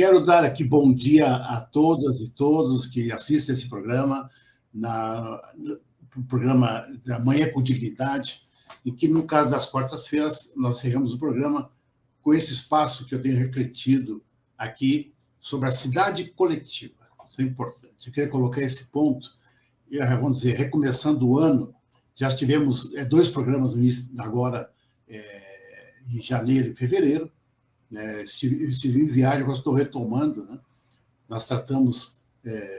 Quero dar aqui bom dia a todas e todos que assistem esse programa, no programa da Manhã com Dignidade, em que, no caso das quartas-feiras, nós encerramos o programa com esse espaço que eu tenho refletido aqui sobre a cidade coletiva. Isso é importante. Eu queria colocar esse ponto, vamos dizer, recomeçando o ano, já tivemos 2 programas no início, agora, em janeiro e fevereiro, estive em viagem, agora estou retomando, né? Nós tratamos,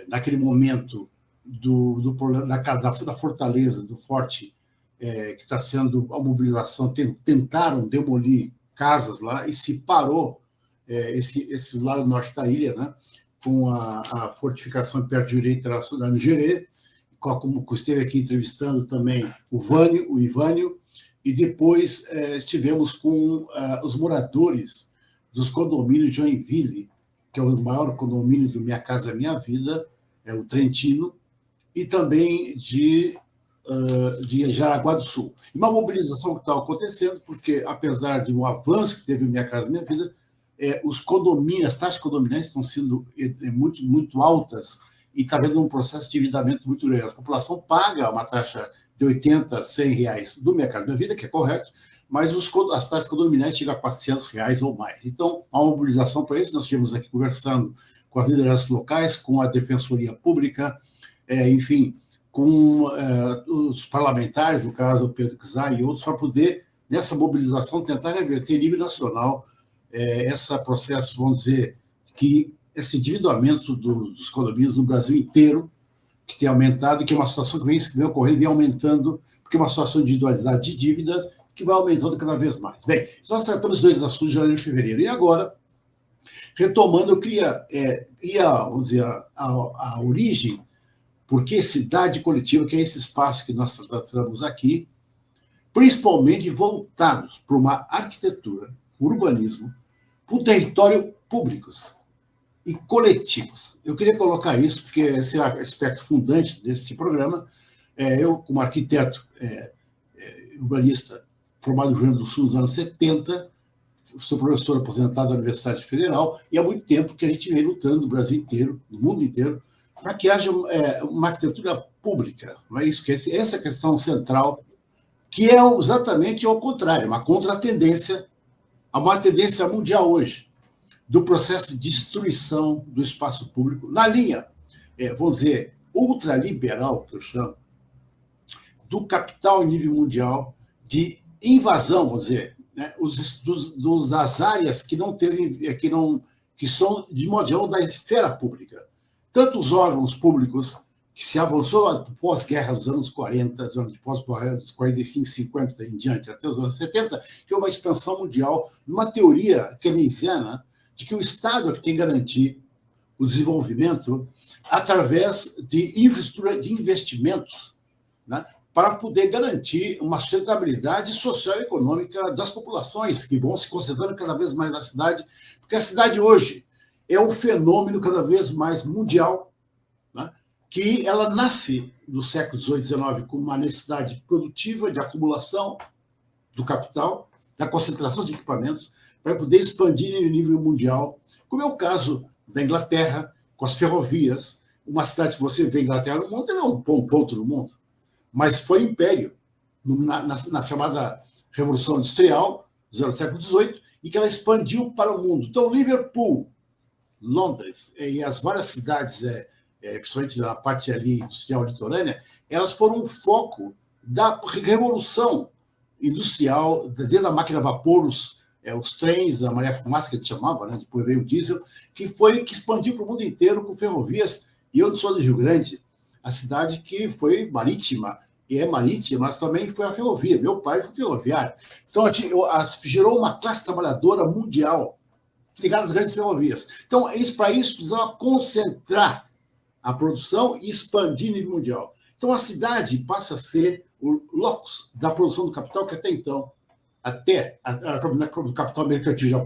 naquele momento, do problema da fortaleza, do forte, que está sendo a mobilização, tentaram demolir casas lá e se parou esse lado norte da ilha, né? Com a fortificação perto de Jurê Internacional no Gerê, como esteve aqui entrevistando também o Ivânio, e depois estivemos com os moradores dos condomínios de Joinville, que é o maior condomínio do Minha Casa Minha Vida, é o Trentino, e também de Jaraguá do Sul. E uma mobilização que está acontecendo, porque, apesar de um avanço que teve o Minha Casa Minha Vida, os condomínios, as taxas condominiais estão sendo muito, muito altas e está havendo um processo de endividamento muito grande. A população paga uma taxa de 80, 100 reais do Minha Casa Minha Vida, que é correto, mas as taxas condominiais chegam a 400 reais ou mais. Então, há uma mobilização para isso. Nós estivemos aqui conversando com as lideranças locais, com a Defensoria Pública, enfim, com os parlamentares, no caso, o Pedro Kizai e outros, para poder, nessa mobilização, tentar reverter em nível nacional esse processo, vamos dizer, que esse endividamento dos condomínios no Brasil inteiro, que tem aumentado, que é uma situação que vem ocorrendo, vem aumentando, porque é uma situação individualizada de dívidas que vai aumentando cada vez mais. Bem, nós tratamos 2 assuntos de janeiro e fevereiro. E agora, retomando, eu queria vamos dizer, a origem, porque cidade coletiva, que é esse espaço que nós tratamos aqui, principalmente voltados para uma arquitetura, urbanismo, para o território públicos e coletivos. Eu queria colocar isso, porque esse é o aspecto fundante desse programa. Eu, como arquiteto urbanista, formado no Rio Grande do Sul nos anos 70, sou professor aposentado da Universidade Federal, e há muito tempo que a gente vem lutando no Brasil inteiro, no mundo inteiro, para que haja uma arquitetura pública. Não é isso? Essa é a questão central, que é exatamente ao contrário, uma contratendência a uma tendência mundial hoje, do processo de destruição do espaço público, na linha, vamos dizer, ultraliberal, que eu chamo, do capital em nível mundial, de invasão, vamos dizer, né, das áreas que não teve, que são, de modo geral, da esfera pública. Tanto os órgãos públicos, que se avançou pós-guerra dos anos 40, pós-guerra dos 45, 50 em diante, até os anos 70, que é uma expansão mundial, numa teoria keynesiana, de que o Estado é que tem que garantir o desenvolvimento através de infraestrutura de investimentos, né, para poder garantir uma sustentabilidade social e econômica das populações, que vão se concentrando cada vez mais na cidade, porque a cidade hoje é um fenômeno cada vez mais mundial, né, que ela nasce no século XVIII e XIX com uma necessidade produtiva de acumulação do capital, da concentração de equipamentos, para poder expandir em nível mundial, como é o caso da Inglaterra, com as ferrovias. Uma cidade, se você vê a Inglaterra no mundo, ela é um ponto no mundo, mas foi império na chamada Revolução Industrial do século XVIII, e que ela expandiu para o mundo. Então, Liverpool, Londres e as várias cidades, principalmente na parte ali industrial litorânea, elas foram um foco da revolução industrial, desde a máquina a vapor, os trens, a Maria Fumaça, que a gente chamava, né? Depois veio o diesel, que expandiu para o mundo inteiro com ferrovias. E eu não sou do Rio Grande, a cidade que foi marítima, e é marítima, mas também foi a ferrovia. Meu pai foi ferroviário. Então, gerou uma classe trabalhadora mundial ligada às grandes ferrovias. Então, para isso, precisava concentrar a produção e expandir em nível mundial. Então, a cidade passa a ser o locus da produção do capital, que até então, o capital mercantil já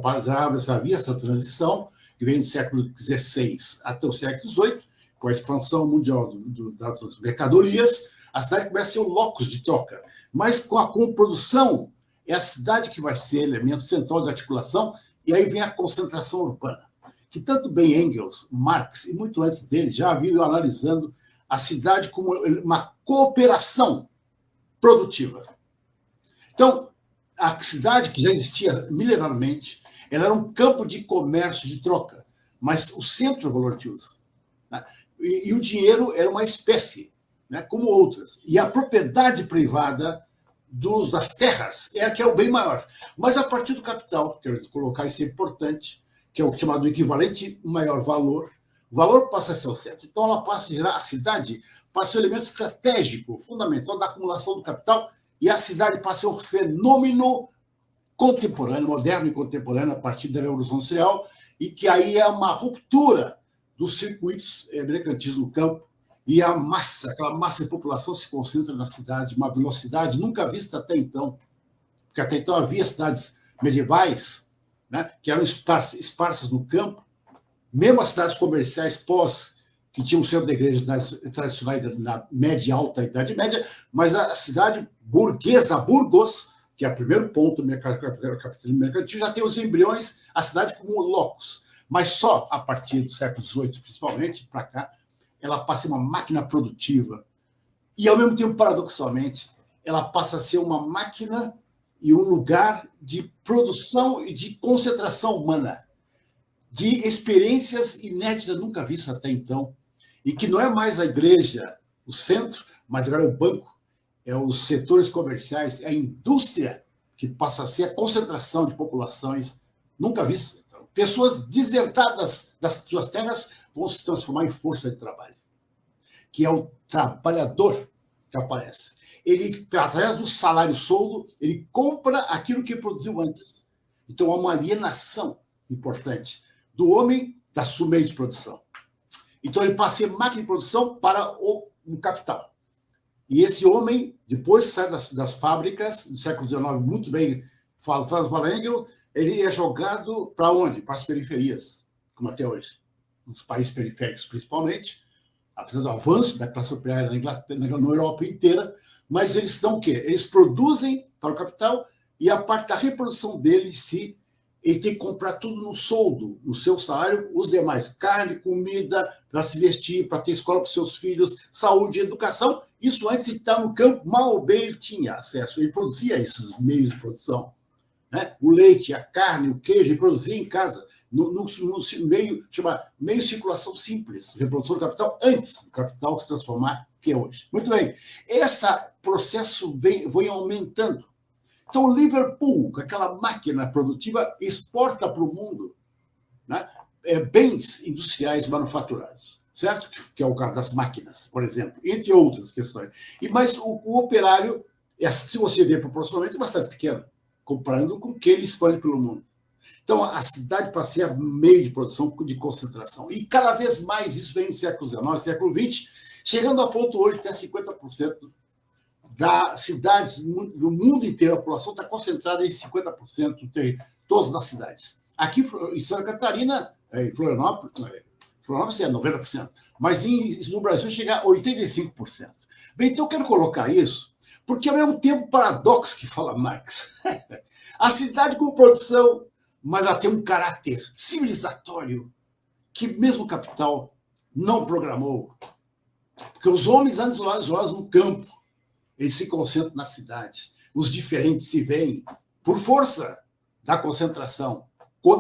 havia essa transição, que vem do século XVI até o século XVIII, com a expansão mundial das mercadorias, a cidade começa a ser o locus de troca. Mas com a produção, é a cidade que vai ser elemento central de articulação, e aí vem a concentração urbana. que tanto bem Engels, Marx e muito antes dele já haviam analisando a cidade como uma cooperação produtiva. Então, a cidade que já existia milenarmente, ela era um campo de comércio, de troca, mas o centro é o valor de uso. Né? E o dinheiro era uma espécie, né, como outras. E a propriedade privada das terras é a que é o bem maior. Mas a partir do capital, quero colocar isso é importante, que é o chamado equivalente maior valor, o valor passa a ser o centro. Então, ela passa a gerar, a cidade passa a ser um elemento estratégico, fundamental da acumulação do capital, e a cidade passa a ser um fenômeno contemporâneo, moderno e contemporâneo, a partir da Revolução Industrial, e que aí é uma ruptura dos circuitos mercantis no campo, e a massa, aquela massa de população se concentra na cidade, uma velocidade nunca vista até então, porque até então havia cidades medievais, né, que eram esparsas no campo, mesmo as cidades comerciais que tinham centro de igrejas tradicionais na média e alta Idade Média, mas a cidade burguesa, Burgos, que é o primeiro ponto do capitalismo mercantil, já tem os embriões, a cidade como locus. Mas só a partir do século XVIII, principalmente, para cá, ela passa a ser uma máquina produtiva. E, ao mesmo tempo, paradoxalmente, ela passa a ser uma máquina e um lugar de produção e de concentração humana, de experiências inéditas, nunca vistas até então, e que não é mais a igreja, o centro, mas agora é o banco, é os setores comerciais, é a indústria que passa a ser a concentração de populações nunca vistas. Então, pessoas desertadas das suas terras vão se transformar em força de trabalho, que é o trabalhador que aparece. Ele, através do salário-soldo, ele compra aquilo que produziu antes. Então, há uma alienação importante do homem da sua meio de produção. Então, ele passa a ser máquina de produção para o capital. E esse homem, depois sai das fábricas, do século XIX, muito bem, faz Engels, ele é jogado para onde? Para as periferias, como até hoje. Nos países periféricos, principalmente, apesar do avanço da classe operária na Europa inteira, mas eles dão o quê? Eles produzem para o capital e a parte da reprodução deles, ele tem que comprar tudo no soldo, no seu salário, os demais, carne, comida, para se vestir, para ter escola para os seus filhos, saúde, educação. Isso antes de estar no campo, mal ou bem ele tinha acesso, ele produzia esses meios de produção. Né? O leite, a carne, o queijo, ele produzia em casa, no meio circulação simples, reprodução do capital, antes do capital se transformar, que é hoje. Muito bem, esse processo vem aumentando. Então, Liverpool, com aquela máquina produtiva, exporta para o mundo, né, bens industriais manufaturados, certo? Que é o caso das máquinas, por exemplo, entre outras questões. Mas o operário, se você ver proporcionalmente, é bastante pequeno, comparando com o que ele expande pelo mundo. Então, a cidade passa a ser meio de produção de concentração. E cada vez mais isso vem no século XIX, século XX, chegando a ponto hoje de ter 50% das cidades do mundo inteiro, a população está concentrada em 50% de todas as cidades. Aqui em Santa Catarina, em Florianópolis é 90%, mas no Brasil chega a 85%. Bem, então eu quero colocar isso, porque ao mesmo tempo, paradoxo que fala Marx, a cidade com produção, mas ela tem um caráter civilizatório que mesmo o capital não programou. Porque os homens andam isolados no campo, eles se concentram na cidade. Os diferentes se veem por força da concentração,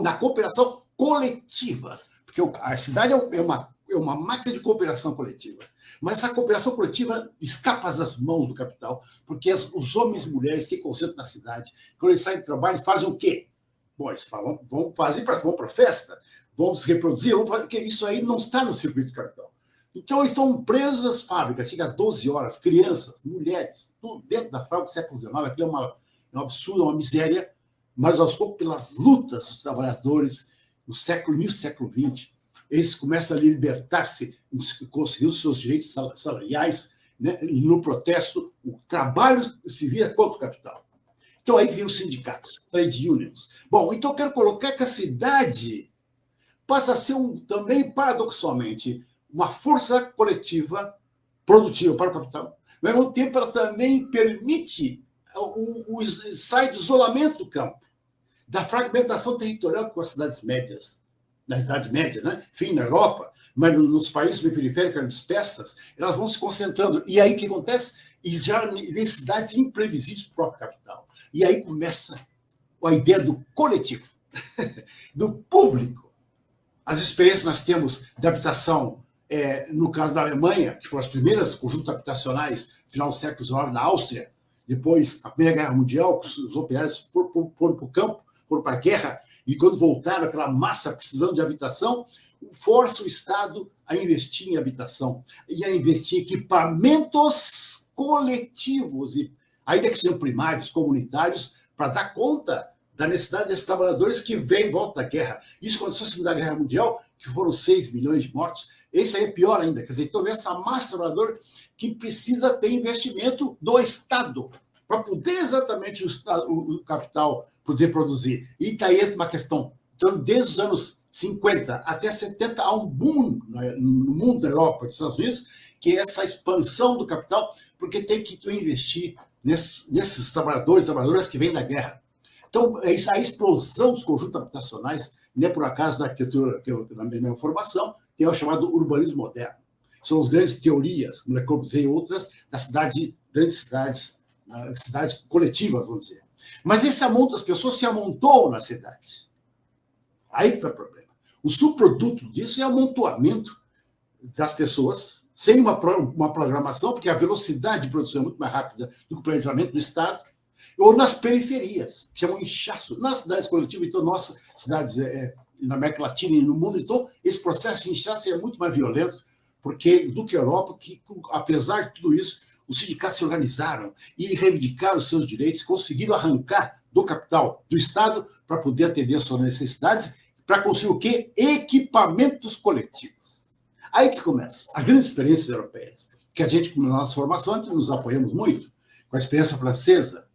na cooperação coletiva. Porque a cidade é uma máquina de cooperação coletiva. Mas essa cooperação coletiva escapa das mãos do capital, porque os homens e mulheres se concentram na cidade. Quando eles saem do trabalho, eles fazem o quê? Bom, eles vão para a festa, vão se reproduzir, porque isso aí não está no circuito do capital. Então, eles estão presos às fábricas, chega a 12 horas, crianças, mulheres, tudo dentro da fábrica do século XIX. Aquilo é um absurdo, uma miséria, mas aos poucos, pelas lutas dos trabalhadores no início do século XX, eles começam a libertar-se, conseguir os seus direitos salariais, né? E no protesto, o trabalho se vira contra o capital. Então, aí vem os sindicatos, trade unions. Bom, então eu quero colocar que a cidade passa a ser também, paradoxalmente, uma força coletiva produtiva para o capital. Mas, ao mesmo tempo, ela também permite sai do isolamento do campo, da fragmentação territorial com as cidades médias. na Idade Média, né? Enfim, na Europa, mas nos países periféricos dispersas, elas vão se concentrando. E aí o que acontece? E já necessidades imprevisíveis do próprio capital. E aí começa a ideia do coletivo, do público. As experiências que nós temos de habitação, no caso da Alemanha, que foram as primeiras conjuntos habitacionais, no final do século XIX, na Áustria, depois a Primeira Guerra Mundial, os operários foram para o campo, foram para a guerra, e quando voltaram, aquela massa precisando de habitação, força o Estado a investir em habitação e a investir em equipamentos coletivos, e ainda que sejam primários, comunitários, para dar conta da necessidade desses trabalhadores que vêm em volta da guerra. Isso aconteceu na Segunda Guerra Mundial, que foram 6 milhões de mortos. Esse aí é pior ainda. Quer dizer, então, essa massa trabalhadora que precisa ter investimento do Estado para poder exatamente o capital poder produzir. E daí entra uma questão. Então, desde os anos 50 até 70, há um boom no mundo da Europa e dos Estados Unidos, que é essa expansão do capital, porque tem que investir nesses trabalhadoras que vêm da guerra. Então, a explosão dos conjuntos habitacionais, não é por acaso da arquitetura, que na minha formação, que é o chamado urbanismo moderno. São as grandes teorias, como Le Corbusier e outras, da grandes cidades coletivas, vamos dizer. Mas as pessoas se amontoam na cidade. Aí que está o problema. O subproduto disso é o amontoamento das pessoas, sem uma programação, porque a velocidade de produção é muito mais rápida do que o planejamento do Estado, ou nas periferias, que é um inchaço. Nas cidades coletivas, então, nossas cidades na América Latina e no mundo, então, esse processo de inchaço é muito mais violento do que a Europa, que, apesar de tudo isso, os sindicatos se organizaram e reivindicaram os seus direitos, conseguiram arrancar do capital do Estado para poder atender às suas necessidades, para construir o quê? Equipamentos coletivos. Aí que começa as grandes experiências europeias, que a gente, na nossa formação, nos apoiamos muito, com a experiência francesa,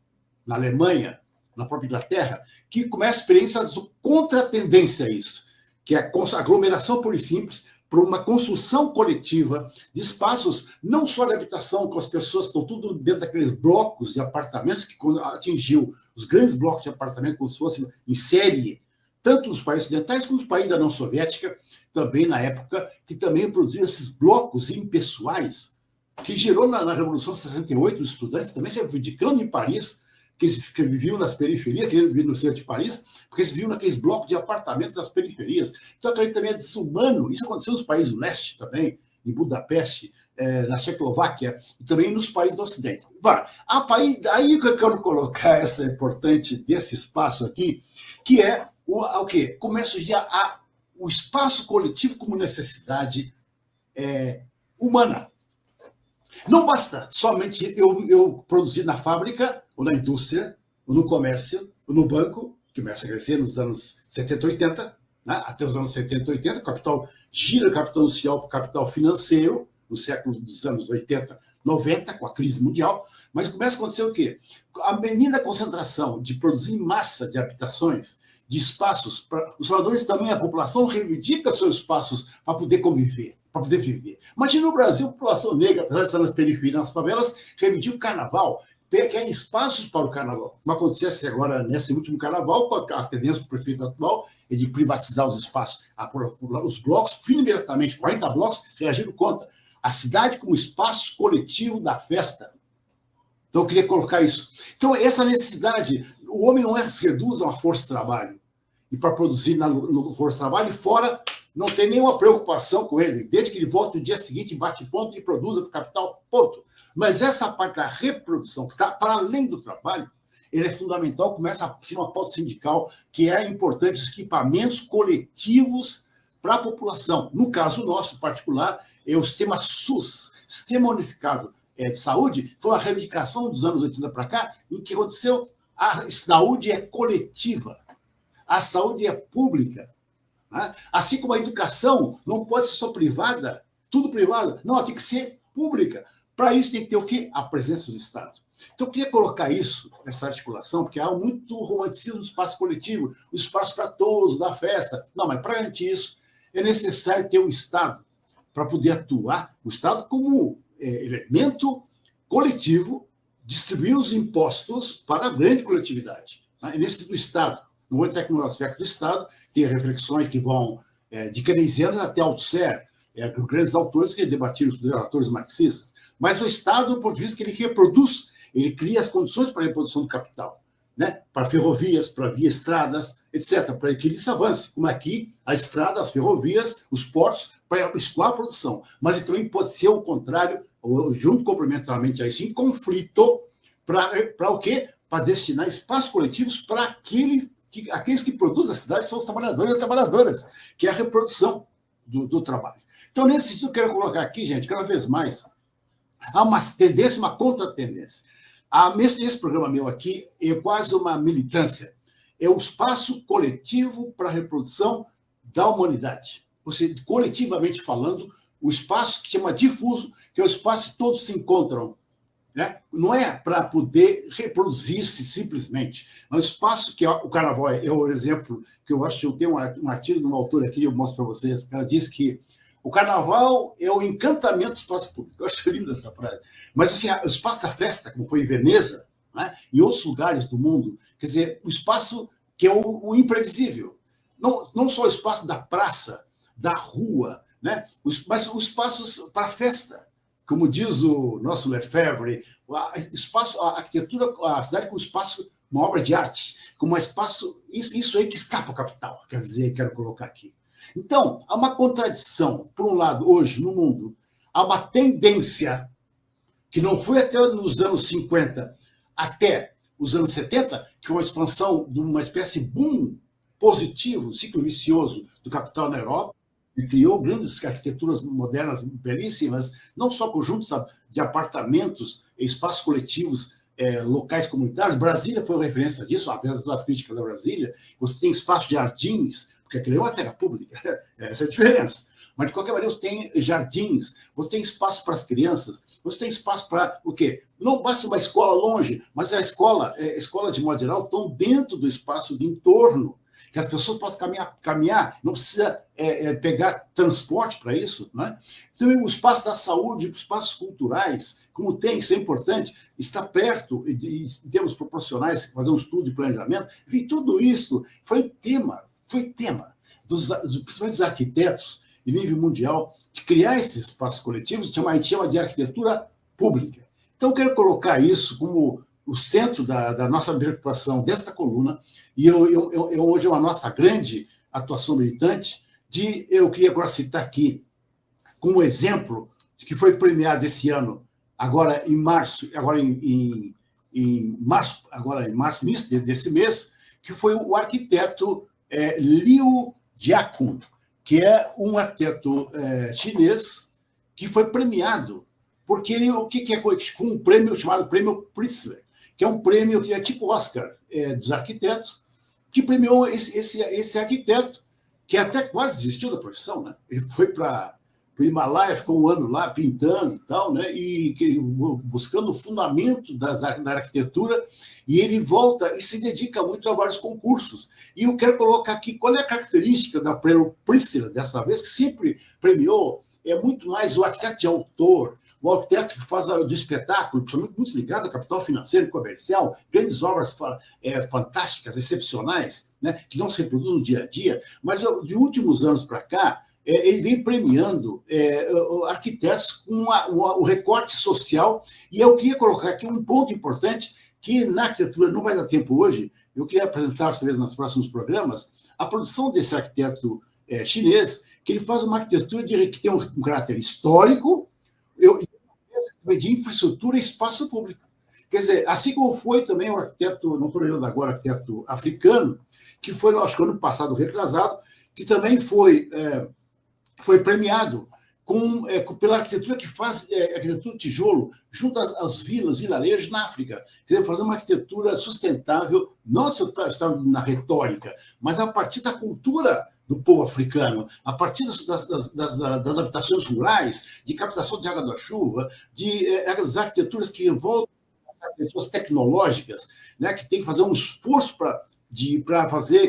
na Alemanha, na própria Inglaterra, que começa a experiência contra a tendência a isso, que é a aglomeração pura e simples, para uma construção coletiva de espaços, não só de habitação, com as pessoas que estão tudo dentro daqueles blocos de apartamentos, que atingiu os grandes blocos de apartamentos, como se fossem em série, tanto nos países ocidentais como nos países da União Soviética, também na época, que também produziram esses blocos impessoais, que gerou na Revolução de 68 os estudantes também reivindicando em Paris, que viviam nas periferias, que viviam no centro de Paris, porque eles viviam naqueles blocos de apartamentos das periferias. Então, aquilo também é desumano. Isso aconteceu nos países do leste também, em Budapeste, na Tchecoslováquia e também nos países do Ocidente. Aí que eu quero colocar essa importante desse espaço aqui, que é o quê? Começa o espaço coletivo como necessidade humana. Não basta somente eu produzir na fábrica, ou na indústria, ou no comércio, ou no banco, que começa a crescer nos anos 70, 80, né? Até os anos 70, 80, o capital gira o capital social para o capital financeiro, no século dos anos 80, 90, com a crise mundial, mas começa a acontecer o quê? A menina concentração de produzir massa de habitações, de espaços, os trabalhadores também, a população reivindica seus espaços para poder conviver, para poder viver. Imagina no Brasil, a população negra, apesar de estar nas periferias, nas favelas, reivindica o carnaval, querem espaços para o carnaval. Como acontecesse agora nesse último carnaval, com a tendência do prefeito atual é de privatizar os espaços. Os blocos, imediatamente, 40 blocos, reagiram contra. A cidade como espaço coletivo da festa. Então, eu queria colocar isso. Então, essa necessidade, o homem não se reduz a uma força de trabalho. E para produzir no força de trabalho, fora, não tem nenhuma preocupação com ele. Desde que ele volte no dia seguinte, bate ponto e produza para o capital, ponto. Mas essa parte da reprodução, que está para além do trabalho, ele é fundamental, começa a ser uma pauta sindical, que é importante os equipamentos coletivos para a população. No caso nosso particular, é o sistema SUS, Sistema Unificado de Saúde, foi uma reivindicação dos anos 80 para cá, em que aconteceu, a saúde é coletiva, a saúde é pública. Né? Assim como a educação não pode ser só privada, tudo privado, não, ela tem que ser pública. Para isso tem que ter o quê? A presença do Estado. Então, eu queria colocar isso, essa articulação, porque há muito romanticismo do espaço coletivo, o espaço para todos, da festa. Não, mas para garantir isso, é necessário ter o Estado para poder atuar, o Estado como elemento coletivo, distribuir os impostos para a grande coletividade. É nesse tipo do Estado. No outro aspecto do Estado, tem reflexões que vão de keynesianos até Althusser, grandes autores que debatiram, os autores marxistas. Mas o Estado, do ponto de vista que ele reproduz, ele cria as condições para a reprodução do capital, né? Para ferrovias, para vias, estradas, etc., para que isso avance, como aqui, a estrada, as ferrovias, os portos, para escoar a produção. Mas também pode ser o contrário, junto complementarmente a isso, em conflito, para o quê? Para destinar espaços coletivos para aqueles que produzem a cidade são os trabalhadores e trabalhadoras, que é a reprodução do trabalho. Então, nesse sentido, eu quero colocar aqui, gente, cada vez mais, há uma tendência, uma contra-tendência. Esse programa meu aqui é quase uma militância. É um espaço coletivo para a reprodução da humanidade. Ou seja, coletivamente falando, o espaço que chama difuso, que é o espaço que todos se encontram. Né? Não é para poder reproduzir-se simplesmente. É um espaço que o Carnaval é o exemplo que eu acho que eu tenho um artigo de uma autora aqui, eu mostro para vocês. Ela diz que o Carnaval é o encantamento do espaço público. Eu acho linda essa frase. Mas assim, o espaço da festa, como foi em Veneza, né, em outros lugares do mundo, quer dizer, o espaço que é o imprevisível. Não só o espaço da praça, da rua, né, mas os espaços para a festa. Como diz o nosso Lefebvre, a arquitetura, a cidade com espaço, uma obra de arte, com um espaço, isso aí que escapa ao capital, quero colocar aqui. Então, há uma contradição. Por um lado, hoje, no mundo, há uma tendência que não foi até nos anos 50 até os anos 70, que foi uma expansão de uma espécie de boom positivo, ciclo vicioso do capital na Europa, e criou grandes arquiteturas modernas belíssimas, não só conjuntos de apartamentos, espaços coletivos, locais comunitários. Brasília foi uma referência disso, apesar de todas as críticas da Brasília. Você tem espaço de jardins, porque aquilo é uma terra pública, essa é a diferença. Mas, de qualquer maneira, você tem jardins, você tem espaço para as crianças, você tem espaço para o quê? Não basta uma escola longe, mas escolas, de modo geral, estão dentro do espaço de entorno, que as pessoas possam caminhar, não precisa pegar transporte para isso. Né? Então, o espaço da saúde, os espaços culturais, como tem, isso é importante, está perto, em termos proporcionais, fazer um estudo de planejamento, enfim, tudo isso foi tema, principalmente dos arquitetos, em nível mundial, de criar esses espaços coletivos, a gente chama de arquitetura pública. Então, eu quero colocar isso como o centro da nossa preocupação desta coluna, e hoje é uma nossa grande atuação militante, eu queria agora citar aqui, como exemplo, que foi premiado esse ano, agora em março desse mês, que foi o arquiteto Liu Jiaqun, que é um arquiteto chinês que foi premiado, porque o que é com um prêmio chamado Prêmio Pritzker, que é um prêmio que é tipo Oscar dos arquitetos, que premiou esse arquiteto, que até quase desistiu da profissão, né? Ele foi para o Himalaia, ficou um ano lá pintando e tal, né? E buscando o fundamento da arquitetura, e ele volta e se dedica muito a vários concursos. E eu quero colocar aqui qual é a característica da Prêmio Pritzker dessa vez, que sempre premiou, é muito mais o arquiteto de autor, o arquiteto que faz do espetáculo, principalmente muito ligado ao capital financeiro e comercial, grandes obras fantásticas, excepcionais, né, que não se reproduzem no dia a dia, mas de últimos anos para cá, ele vem premiando arquitetos com o recorte social, e eu queria colocar aqui um ponto importante, que na arquitetura não vai dar tempo hoje, eu queria apresentar, talvez, nos próximos programas, a produção desse arquiteto chinês, que ele faz uma arquitetura que tem um caráter histórico, de infraestrutura e espaço público. Quer dizer, assim como foi também o arquiteto, não estou lembrando agora, arquiteto africano, que foi, acho que ano passado, retrasado, que também foi premiado pela arquitetura que faz arquitetura tijolo junto às vilas, vilarejos na África. Quer dizer, fazer uma arquitetura sustentável, não só na retórica, mas a partir da cultura do povo africano, a partir das habitações rurais, de captação de água da chuva, das arquiteturas que voltam às arquiteturas tecnológicas, né, que tem que fazer um esforço para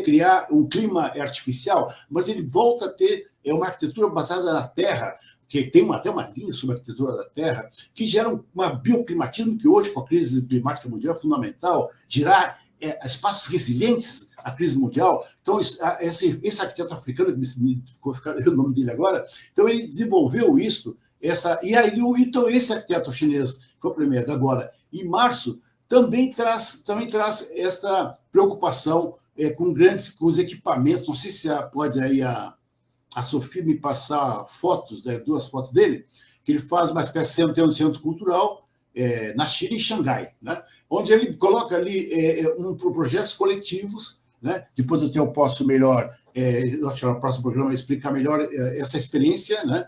criar um clima artificial, mas ele volta a ter uma arquitetura baseada na terra, que tem até uma linha sobre a arquitetura da terra, que gera um bioclimatismo que hoje, com a crise climática mundial, é fundamental, gerar espaços resilientes à crise mundial. Então, esse arquiteto africano, que me ficou o nome dele agora, então ele desenvolveu isso, e aí então esse arquiteto chinês, que foi o primeiro agora, em março, também traz essa preocupação com os equipamentos. Não sei se pode aí a Sofia me passar fotos, né, 2 fotos dele, que ele faz uma espécie de centro cultural na China, em Xangai, né, onde ele coloca ali projetos coletivos, né, depois eu posso melhor, no próximo programa, explicar melhor essa experiência, né,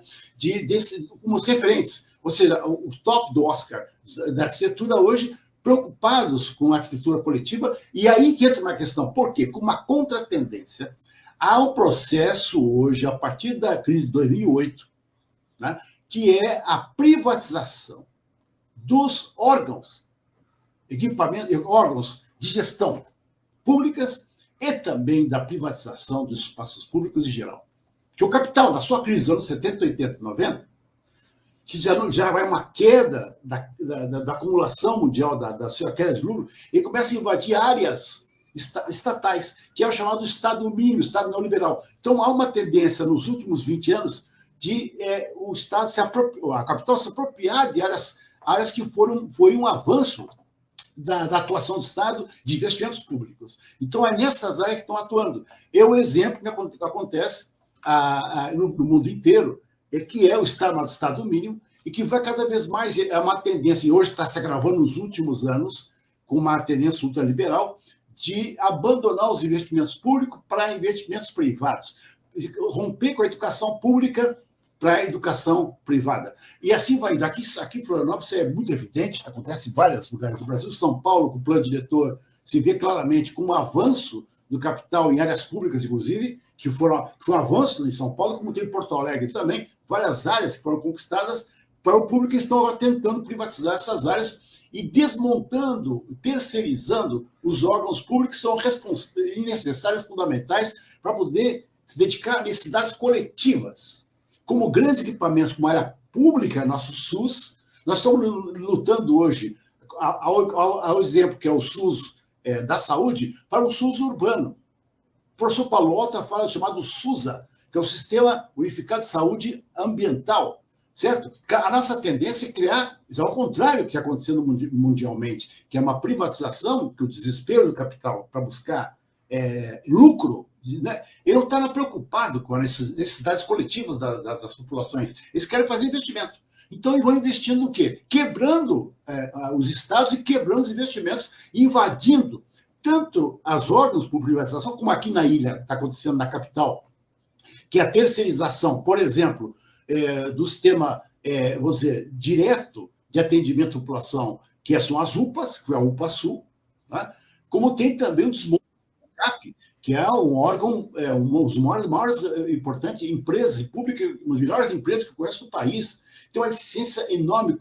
como os referentes, ou seja, o top do Oscar da arquitetura hoje, preocupados com a arquitetura coletiva, e aí que entra uma questão. Por quê? Com uma contratendência, há um processo hoje, a partir da crise de 2008, né, que é a privatização dos órgãos de gestão públicas e também da privatização dos espaços públicos em geral. Que o capital, na sua crise dos anos 70, 80, 90, que já vai uma queda da acumulação mundial, da sua queda de lucro, e começa a invadir áreas estatais, que é o chamado Estado mínimo, Estado neoliberal. Então, há uma tendência nos últimos 20 anos de o Estado a capital se apropriar de áreas que foi um avanço da atuação do Estado de investimentos públicos. Então, é nessas áreas que estão atuando. É o exemplo que acontece no mundo inteiro, que é o Estado mínimo, e que vai cada vez mais, é uma tendência, e hoje está se agravando nos últimos anos, com uma tendência ultraliberal, de abandonar os investimentos públicos para investimentos privados, romper com a educação pública para a educação privada. E assim vai indo. Aqui em Florianópolis é muito evidente, acontece em vários lugares do Brasil. São Paulo, com o plano diretor, se vê claramente com um avanço do capital em áreas públicas, inclusive, que foi um avanço em São Paulo, como tem em Porto Alegre também, várias áreas que foram conquistadas para o público, que estão tentando privatizar essas áreas e desmontando, terceirizando os órgãos públicos que são necessários, fundamentais, para poder se dedicar a necessidades coletivas. Como grandes equipamentos, como a área pública, nosso SUS, nós estamos lutando hoje, ao exemplo que é o SUS da saúde, para o SUS urbano. O professor Paulo Alta fala do chamado SUSA, que é o Sistema Unificado de Saúde Ambiental, certo? A nossa tendência é criar, ao contrário do que está acontecendo mundialmente, que é uma privatização, que o desespero do capital para buscar lucro, né? Ele não está preocupado com as necessidades coletivas das populações. Eles querem fazer investimento. Então, eles vão investindo no quê? Quebrando os estados e quebrando os investimentos, invadindo tanto as órgãos por privatização, como aqui na ilha está acontecendo na capital, que é a terceirização, por exemplo, do sistema, vamos dizer, direto de atendimento à população, que são as UPAs, que é a UPA Sul, né? Como tem também o desmonte do CAP, que é um órgão, uma das maiores importantes empresas públicas, uma das melhores empresas que conhece o país. Tem uma eficiência enorme,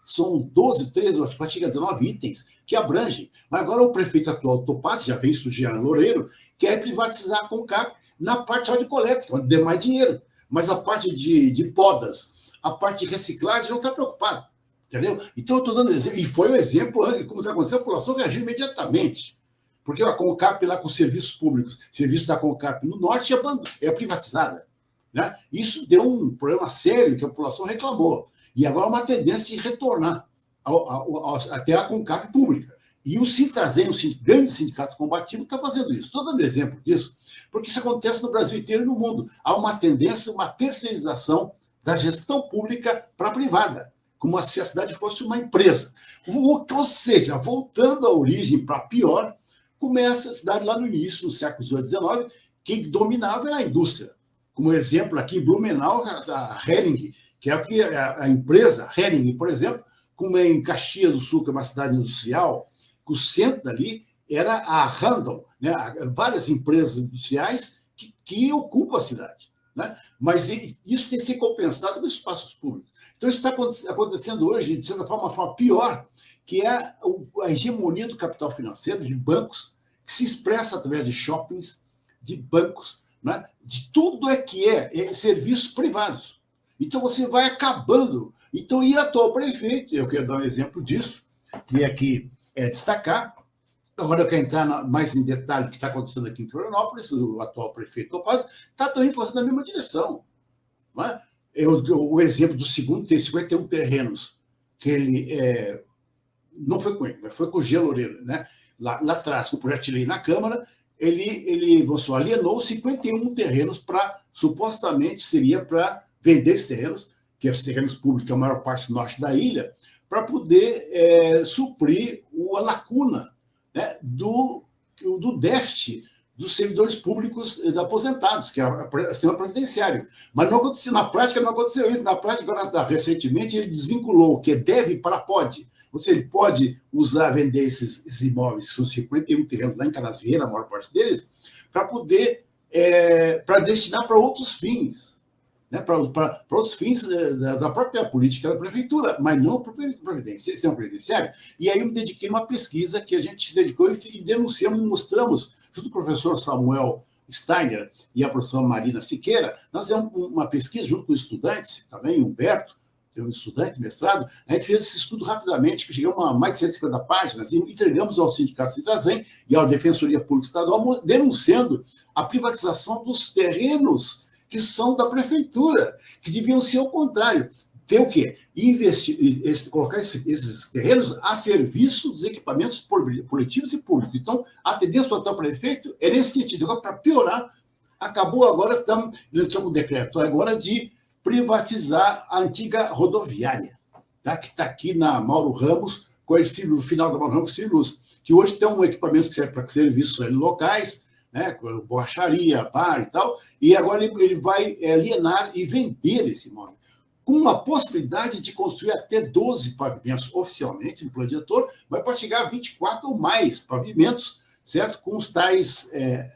são 12, 13, acho que chega a 19 itens que abrangem. Mas agora o prefeito atual, Topazzi, já fez isso, Jean Loureiro, quer privatizar a CONCAP na parte só de coleta, onde der mais dinheiro. Mas a parte de podas, a parte de reciclagem, não está preocupado. Entendeu? Então, eu estou dando exemplo, e foi o exemplo, como está acontecendo, a população reagiu imediatamente. Porque a CONCAP lá com serviços públicos, serviço da CONCAP no norte é privatizada. Né? Isso deu um problema sério que a população reclamou. E agora é uma tendência de retornar até a CONCAP pública. E o Sintrazen, o grande sindicato combativo, está fazendo isso. Estou dando exemplo disso, porque isso acontece no Brasil inteiro e no mundo. Há uma tendência, uma terceirização da gestão pública para a privada, como se a cidade fosse uma empresa. Ou seja, voltando à origem para pior, começa a cidade lá no início, no século XVIII, XIX, quem dominava era a indústria. Como exemplo, aqui em Blumenau, a Hering, que é a empresa Hering, por exemplo, como em Caxias do Sul, que é uma cidade industrial, que o centro dali era a Randon, né? Várias empresas industriais que ocupam a cidade. Né? Mas isso tem que ser compensado nos espaços públicos. Então, isso está acontecendo hoje, de certa forma, uma forma pior, que é a hegemonia do capital financeiro, de bancos, que se expressa através de shoppings, de bancos, né? De tudo que é serviços privados. Então, você vai acabando. Então, e atual prefeito, eu quero dar um exemplo disso, e aqui destacar Agora, eu quero entrar mais em detalhe do que está acontecendo aqui em Florianópolis. O atual prefeito Topazio está também fazendo a mesma direção. Não é? O exemplo do segundo tem 51 terrenos, que ele não foi com ele, mas foi com o Gia Loureiro, né? Lá atrás, com o projeto de lei na Câmara, ele alienou 51 terrenos para, supostamente, seria para vender esses terrenos, que são terrenos públicos, a maior parte do norte da ilha, para poder suprir a lacuna, né, do déficit dos servidores públicos aposentados, que é o sistema previdenciário. Mas não aconteceu, na prática não aconteceu isso. Na prática, recentemente, ele desvinculou o que deve para pode. Ou seja, ele pode usar, vender esses imóveis, são 51 terrenos lá em Canasvieira, a maior parte deles, para poder, para destinar para outros fins, né, para outros fins da própria política da prefeitura, mas não para o sistema previdenciário. E aí eu me dediquei a uma pesquisa que a gente se dedicou e denunciamos e mostramos, junto com o professor Samuel Steiner e a professora Marina Siqueira, nós fizemos uma pesquisa junto com estudantes, também Humberto, um estudante, mestrado, a gente fez esse estudo rapidamente, que chegamos a mais de 150 páginas, e entregamos ao Sindicato Citrazen e à Defensoria Pública Estadual, denunciando a privatização dos terrenos que são da prefeitura, que deviam ser o contrário. Ter o quê? Colocar esses terrenos a serviço dos equipamentos coletivos e públicos. Então, a tendência do atual prefeito é nesse sentido. Agora, para piorar, acabou agora, ele entrou com o decreto agora de privatizar a antiga rodoviária, tá? Que está aqui na Mauro Ramos, com esse no final da Mauro Ramos, Cirlus, que hoje tem um equipamento que serve para serviços locais, né, borracharia, bar e tal, e agora ele vai alienar e vender esse imóvel, com uma possibilidade de construir até 12 pavimentos oficialmente no plano diretor, mas pode chegar a 24 ou mais pavimentos, certo? Com os tais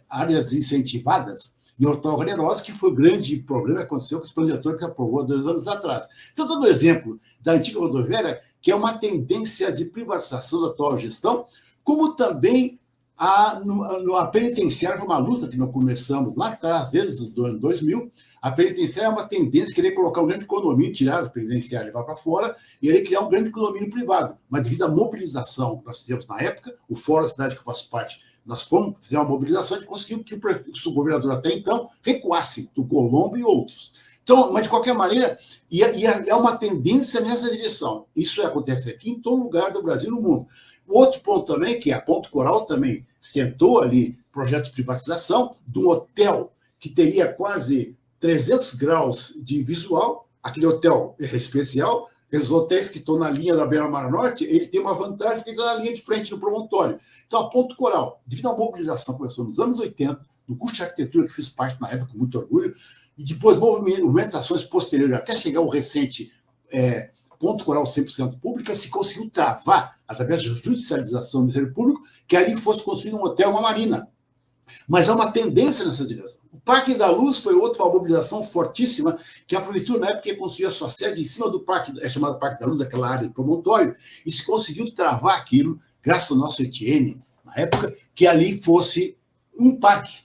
áreas incentivadas, e ortorronerosa, que foi o grande problema que aconteceu com esse plano diretor que aprovou 2 anos atrás. Então, dando um exemplo da antiga rodoviária, que é uma tendência de privatização da atual gestão, como também a penitenciária foi uma luta que nós começamos lá atrás, desde o ano 2000. A penitenciária é uma tendência de querer colocar um grande condomínio, tirar a penitenciária e levar para fora, e ele criar um grande condomínio privado. Mas devido à mobilização que nós tivemos na época, o Fórum da Cidade que eu faço parte, nós fizemos uma mobilização e conseguimos que o governador até então recuasse do Colombo e outros. Então, mas de qualquer maneira, é uma tendência nessa direção. Isso acontece aqui em todo lugar do Brasil e no mundo. O outro ponto também, que é a Ponto Coral também tentou ali projeto de privatização de um hotel que teria quase 300 graus de visual, aquele hotel especial, os hotéis que estão na linha da Beira-Mar Norte, ele tem uma vantagem que ele está na linha de frente do promontório. Então, a Ponto Coral, devido à mobilização que começou nos anos 80, no curso de arquitetura que fiz parte na época com muito orgulho, e depois movimentações posteriores, até chegar ao recente Ponto Coral 100% pública, se conseguiu travar, através da judicialização do Ministério Público, que ali fosse construído um hotel, uma marina. Mas há uma tendência nessa direção. O Parque da Luz foi outra mobilização fortíssima, que a prefeitura, na época, construía a sua sede em cima do parque, chamado Parque da Luz, daquela área de promontório, e se conseguiu travar aquilo, graças ao nosso Etienne, na época, que ali fosse um parque.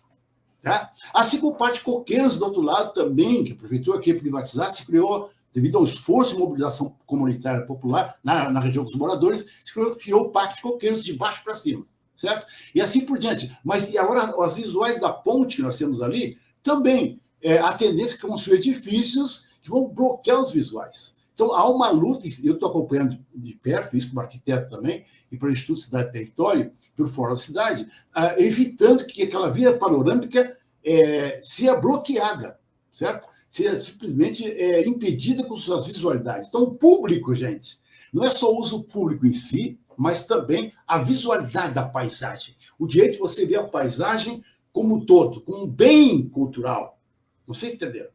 Tá? Assim como o Parque Coqueiros, do outro lado, também, que a prefeitura queria privatizar, se criou, devido ao esforço de mobilização comunitária popular na região dos moradores, se criou o Parque de Coqueiros de baixo para cima. Certo? E assim por diante. Mas e agora, as visuais da ponte que nós temos ali, também a tendência é construir edifícios que vão bloquear os visuais. Então, há uma luta, eu estou acompanhando de perto, isso como arquiteto também, e pelo Instituto Cidade e Território, pelo Fórum da Cidade, evitando que aquela via panorâmica seja bloqueada, certo? Seja simplesmente impedida com suas visualidades. Então, o público, gente, não é só o uso público em si, mas também a visualidade da paisagem. O direito de você ver a paisagem como um todo, como um bem cultural. Não sei se entenderam.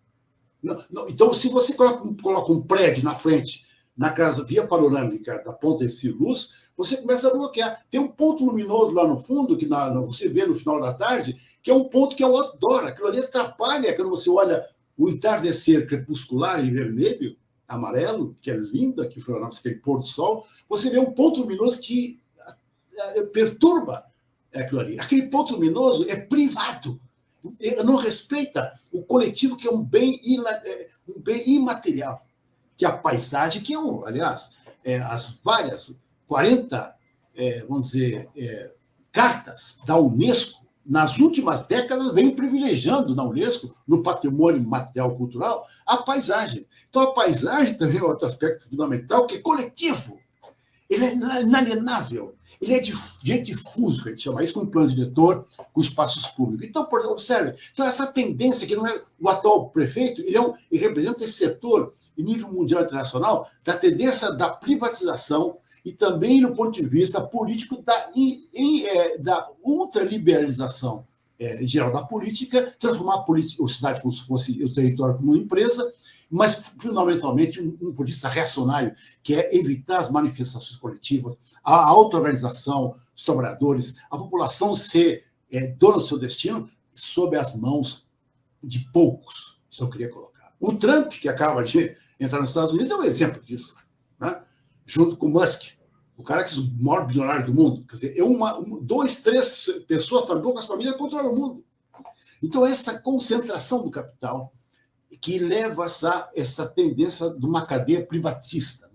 Então, se você coloca um prédio na frente, na casa via panorâmica da Ponta de Luz, você começa a bloquear. Tem um ponto luminoso lá no fundo, que você vê no final da tarde, que é um ponto que é o outdoor. Aquilo ali atrapalha quando você olha o entardecer crepuscular em vermelho, amarelo, que é lindo aqui, aquele pôr do sol, você vê um ponto luminoso que perturba aquilo ali. Aquele ponto luminoso é privado. Ele não respeita o coletivo, que é um bem imaterial, que é a paisagem, que aliás, as várias 40, vamos dizer, cartas da Unesco, nas últimas décadas, vem privilegiando na Unesco, no patrimônio material cultural, a paisagem. Então, a paisagem também é outro aspecto fundamental, que é coletivo. Ele é inalienável, ele é difuso, que a gente chama isso, com o plano diretor, com espaços públicos. Então, observe, então essa tendência, que não é o atual prefeito, ele representa esse setor, em nível mundial e internacional, da tendência da privatização e também no ponto de vista político da ultraliberalização em geral da política, transformar a cidade como se fosse o território como uma empresa, mas, fundamentalmente, um ponto de vista reacionário, que é evitar as manifestações coletivas, a auto-organização dos trabalhadores, a população ser dona do seu destino sob as mãos de poucos, isso eu queria colocar. O Trump, que acaba de entrar nos Estados Unidos, é um exemplo disso, né? Junto com o Musk, o cara que é o maior bilionário do mundo. Quer dizer, dois, três pessoas, poucas famílias, controlam o mundo. Então, essa concentração do capital que leva essa tendência de uma cadeia privatista.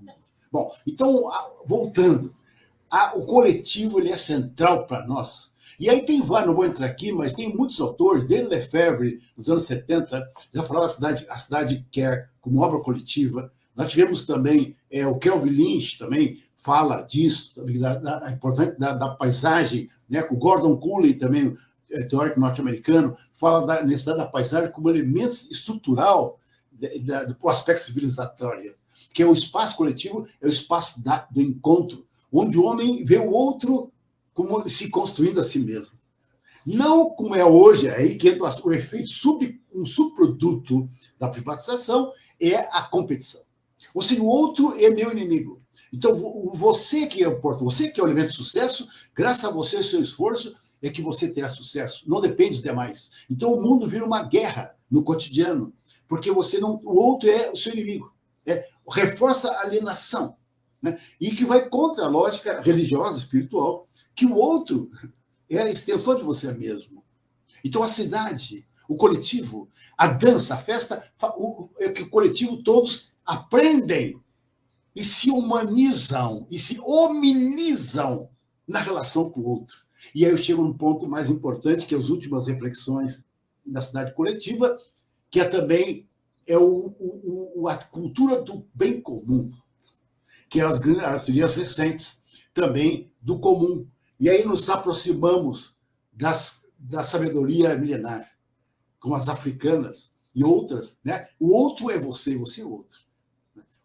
Bom, então, voltando, o coletivo ele é central para nós. E aí tem vários, não vou entrar aqui, mas tem muitos autores, desde Lefebvre, nos anos 70, já falava a cidade quer como obra coletiva. Nós tivemos também, o Kelvin Lynch também fala disso, da importância da paisagem, né? O Gordon Cooley também, teórico norte-americano, fala da necessidade da paisagem como elemento estrutural do aspecto civilizatório, que é o espaço coletivo, é o espaço do encontro, onde o homem vê o outro como se construindo a si mesmo. Não como é hoje, aí que entra o efeito, um subproduto da privatização é a competição. Ou seja, o outro é meu inimigo. Então, você que é o elemento de sucesso, graças a você e ao seu esforço, é que você terá sucesso. Não depende dos demais. Então, o mundo vira uma guerra no cotidiano, porque o outro é o seu inimigo. Reforça a alienação, né? E que vai contra a lógica religiosa, espiritual, que o outro é a extensão de você mesmo. Então, a cidade, o coletivo, a dança, a festa, é que o coletivo todos aprendem e se humanizam e se hominizam na relação com o outro. E aí eu chego num ponto mais importante, que é as últimas reflexões da cidade coletiva, que também a cultura do bem comum, que é as teorias recentes também do comum. E aí nos aproximamos da sabedoria milenar, como as africanas e outras, né? O outro é você, e você é o outro.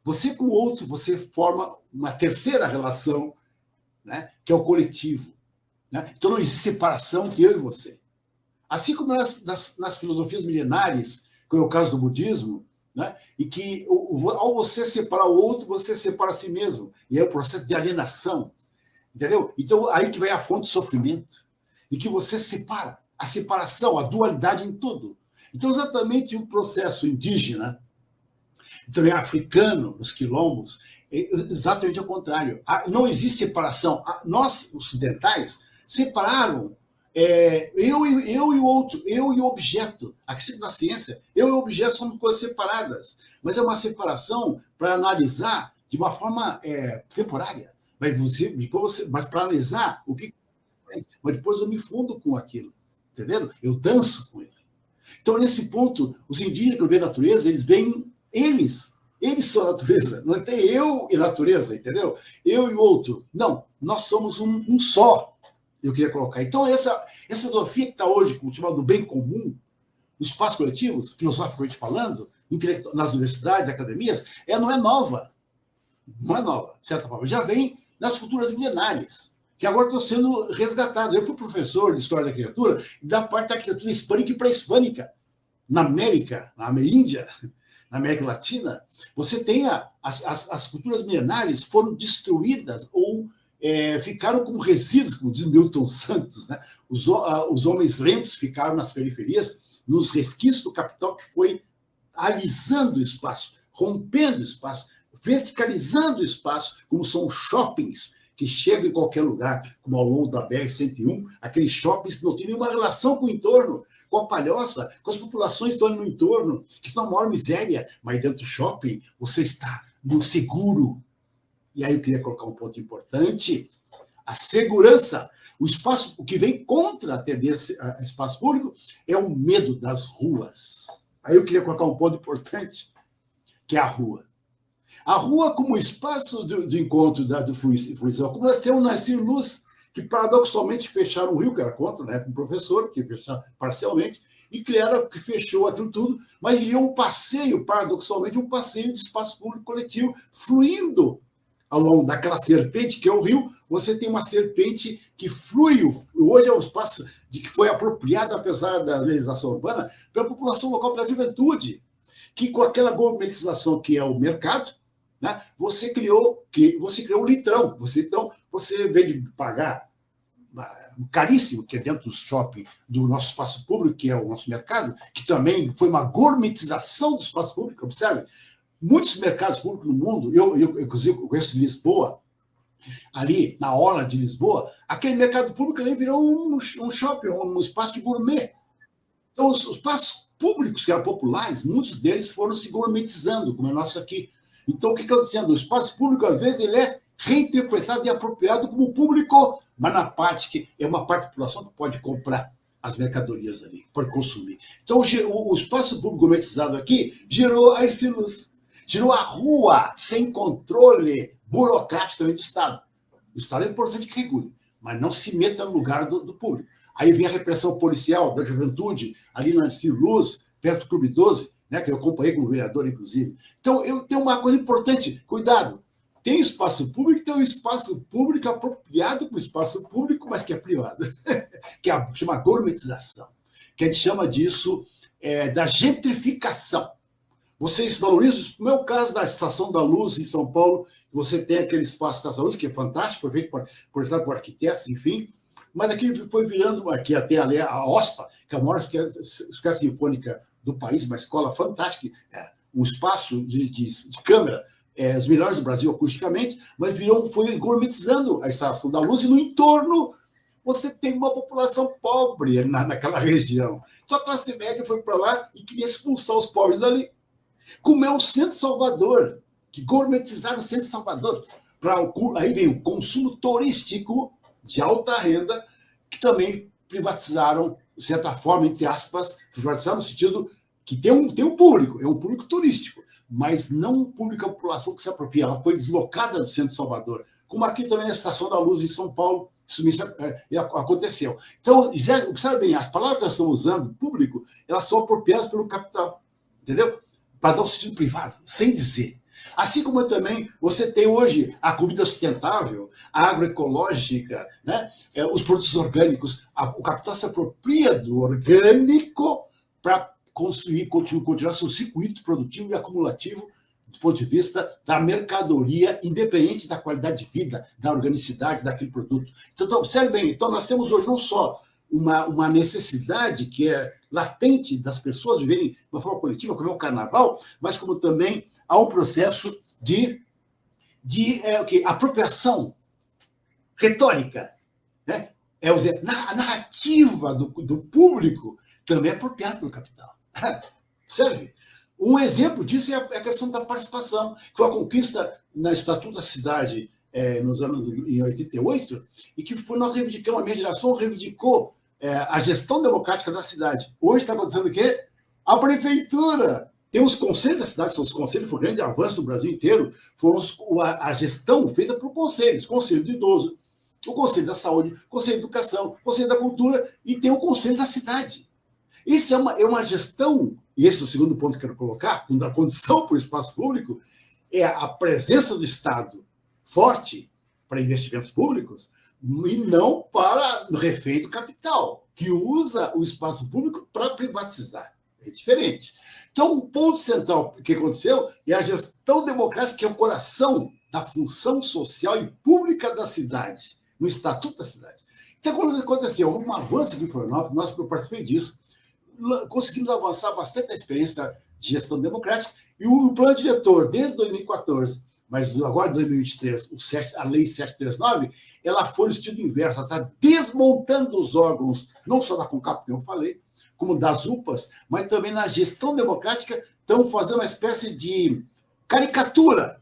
Você com o outro, você forma uma terceira relação, né? Que é o coletivo. Né? Então não existe separação entre eu e você. Assim como nas filosofias milenares, como é o caso do budismo, né? E que ao você separar o outro, você separa a si mesmo. E é o processo de alienação. Entendeu? Então aí que vem a fonte do sofrimento. E que você separa. A separação, a dualidade em tudo. Então exatamente o processo indígena, também africano, nos quilombos, é exatamente ao contrário. Não existe separação. Nós, ocidentais, separaram eu e o outro, eu e o objeto. Aqui na ciência, eu e o objeto são coisas separadas, mas é uma separação para analisar de uma forma temporária. Mas para analisar o que. Mas depois eu me fundo com aquilo, entendeu? Eu danço com ele. Então, nesse ponto, os indígenas que veem a natureza, eles veem eles são a natureza, não tem eu e natureza, entendeu? Eu e o outro. Não, nós somos um só. Eu queria colocar. Então, essa filosofia que está hoje chamada do bem comum, nos espaços coletivos, filosoficamente falando, nas universidades, academias, não é nova. Não é nova, de certa forma. Já vem nas culturas milenares, que agora estão sendo resgatadas. Eu fui professor de História da Arquitetura, da parte da arquitetura hispânica e pré-hispânica. Na América, na Ameríndia, na América Latina, você tem as culturas milenares foram destruídas ou ficaram como resíduos, como diz Milton Santos, né? Os homens lentos ficaram nas periferias, nos resquícios do capital que foi alisando o espaço, rompendo o espaço, verticalizando o espaço, como são os shoppings que chegam em qualquer lugar, como ao longo da BR-101, aqueles shoppings que não têm nenhuma relação com o entorno, com a palhoça, com as populações que estão no entorno, que estão na maior miséria, mas dentro do shopping você está no seguro. E aí eu queria colocar um ponto importante. a segurança. O espaço, o que vem contra a tendência a espaço público é o medo das ruas. Aí eu queria colocar um ponto importante, que é a rua. A rua como espaço de encontro do fruição, como nós temos Narciso Luz, que paradoxalmente fecharam o Rio, que era contra, né, um professor, que fecharam parcialmente, e que fechou aquilo tudo, mas criou um passeio, paradoxalmente, um passeio de espaço público coletivo, fluindo ao longo daquela serpente que é o rio. Você tem uma serpente que flui, hoje é um espaço que foi apropriado, apesar da legislação urbana, para a população local, para a juventude, que com aquela gourmetização que é o mercado, né, você criou um litrão, então você vem de pagar caríssimo, que é dentro do shopping, do nosso espaço público, que é o nosso mercado, que também foi uma gourmetização do espaço público, observe. Muitos mercados públicos no mundo, eu inclusive conheço Lisboa, ali na orla de Lisboa, aquele mercado público ali virou um shopping, um espaço de gourmet. Então, os espaços públicos que eram populares, muitos deles foram se gourmetizando, como é nosso aqui. Então, o que eu estou dizendo? O espaço público, às vezes, ele é reinterpretado e apropriado como público, mas na parte que é uma parte da população que pode comprar as mercadorias ali, pode consumir. Então, o espaço público gourmetizado aqui gerou a Ercílios, gerou a rua sem controle burocrático também do Estado. O Estado é importante que regule, mas não se meta no lugar do público. Aí vem a repressão policial da juventude, ali na Ercílios, perto do Clube 12, né, que eu acompanhei como vereador, inclusive. Então, eu tenho uma coisa importante, cuidado. Tem espaço público, tem um espaço público apropriado para o espaço público, mas que é privado, que chama gourmetização, que a gente chama disso da gentrificação. Vocês valorizam, no meu caso, da Estação da Luz, em São Paulo, você tem aquele espaço Estação da Luz, que é fantástico, foi feito por arquitetos, enfim, mas aqui foi virando, aqui até ali a OSPA, que é a maior escola sinfônica do país, uma escola fantástica, um espaço de câmera, os melhores do Brasil acusticamente, mas foi gourmetizando a Estação da Luz, e no entorno você tem uma população pobre naquela região. Então a classe média foi para lá e queria expulsar os pobres dali. Como é o Centro Salvador, que gourmetizaram o Centro Salvador. Aí vem o consumo turístico de alta renda, que também privatizaram, de certa forma, entre aspas, privatizaram no sentido que tem um público, é um público turístico, mas não um público, a população que se apropria. Ela foi deslocada do Centro Salvador, como aqui também na Estação da Luz, em São Paulo, isso aconteceu. Então, sabe bem, as palavras que nós estamos usando, público, elas são apropriadas pelo capital, entendeu? Para dar um sentido privado, sem dizer. Assim como também você tem hoje a comida sustentável, a agroecológica, né? Os produtos orgânicos, o capital se apropria do orgânico para continuar seu circuito produtivo e acumulativo do ponto de vista da mercadoria, independente da qualidade de vida, da organicidade daquele produto. Então, observe bem, então nós temos hoje não só uma necessidade que é latente das pessoas viverem de uma forma coletiva, como é o carnaval, mas como também há um processo de apropriação retórica. Né? A narrativa do público também é apropriada pelo capital. Serve? Um exemplo disso é a questão da participação, que foi a conquista na Estatuto da Cidade em 88, e que nós reivindicamos, a minha geração reivindicou a gestão democrática da cidade. Hoje está acontecendo o quê? A prefeitura. Tem os conselhos da cidade, são os conselhos, foi um grande avanço do Brasil inteiro, foram a gestão feita por conselhos, Conselho do Idoso, o Conselho da Saúde, o Conselho da Educação, o Conselho da Cultura, e tem o Conselho da Cidade. Isso é uma gestão, e esse é o segundo ponto que eu quero colocar, a condição para o espaço público é a presença do Estado forte para investimentos públicos, e não para refém do capital, que usa o espaço público para privatizar. É diferente. Então, um ponto central que aconteceu é a gestão democrática, que é o coração da função social e pública da cidade, no Estatuto da Cidade. Então, quando isso aconteceu, houve um avanço aqui em Florianópolis, eu participei disso, conseguimos avançar bastante na experiência de gestão democrática, e o plano diretor, desde 2014, mas agora, em 2023, a Lei 739, ela foi no sentido inverso, ela está desmontando os órgãos, não só da CONCAP, que eu falei, como das UPAs, mas também na gestão democrática, estão fazendo uma espécie de caricatura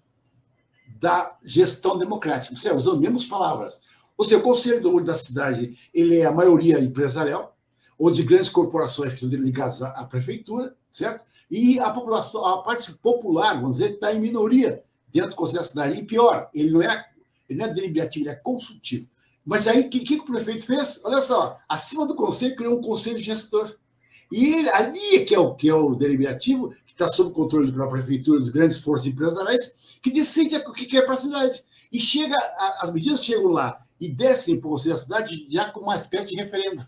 da gestão democrática, usando as mesmas palavras. Ou seja, o conselho da cidade ele é a maioria empresarial, ou de grandes corporações que estão ligadas à prefeitura, certo? E a população, a parte popular, vamos dizer, está em minoria dentro do conselho da cidade. E pior, ele não é deliberativo, ele é consultivo. Mas aí, o que o prefeito fez? Olha só, acima do conselho, criou um conselho gestor. E ali que é o deliberativo, que está sob controle da prefeitura, das grandes forças empresariais, que decide o que é para a cidade. E as medidas chegam lá e descem para o conselho da cidade já com uma espécie de referendo,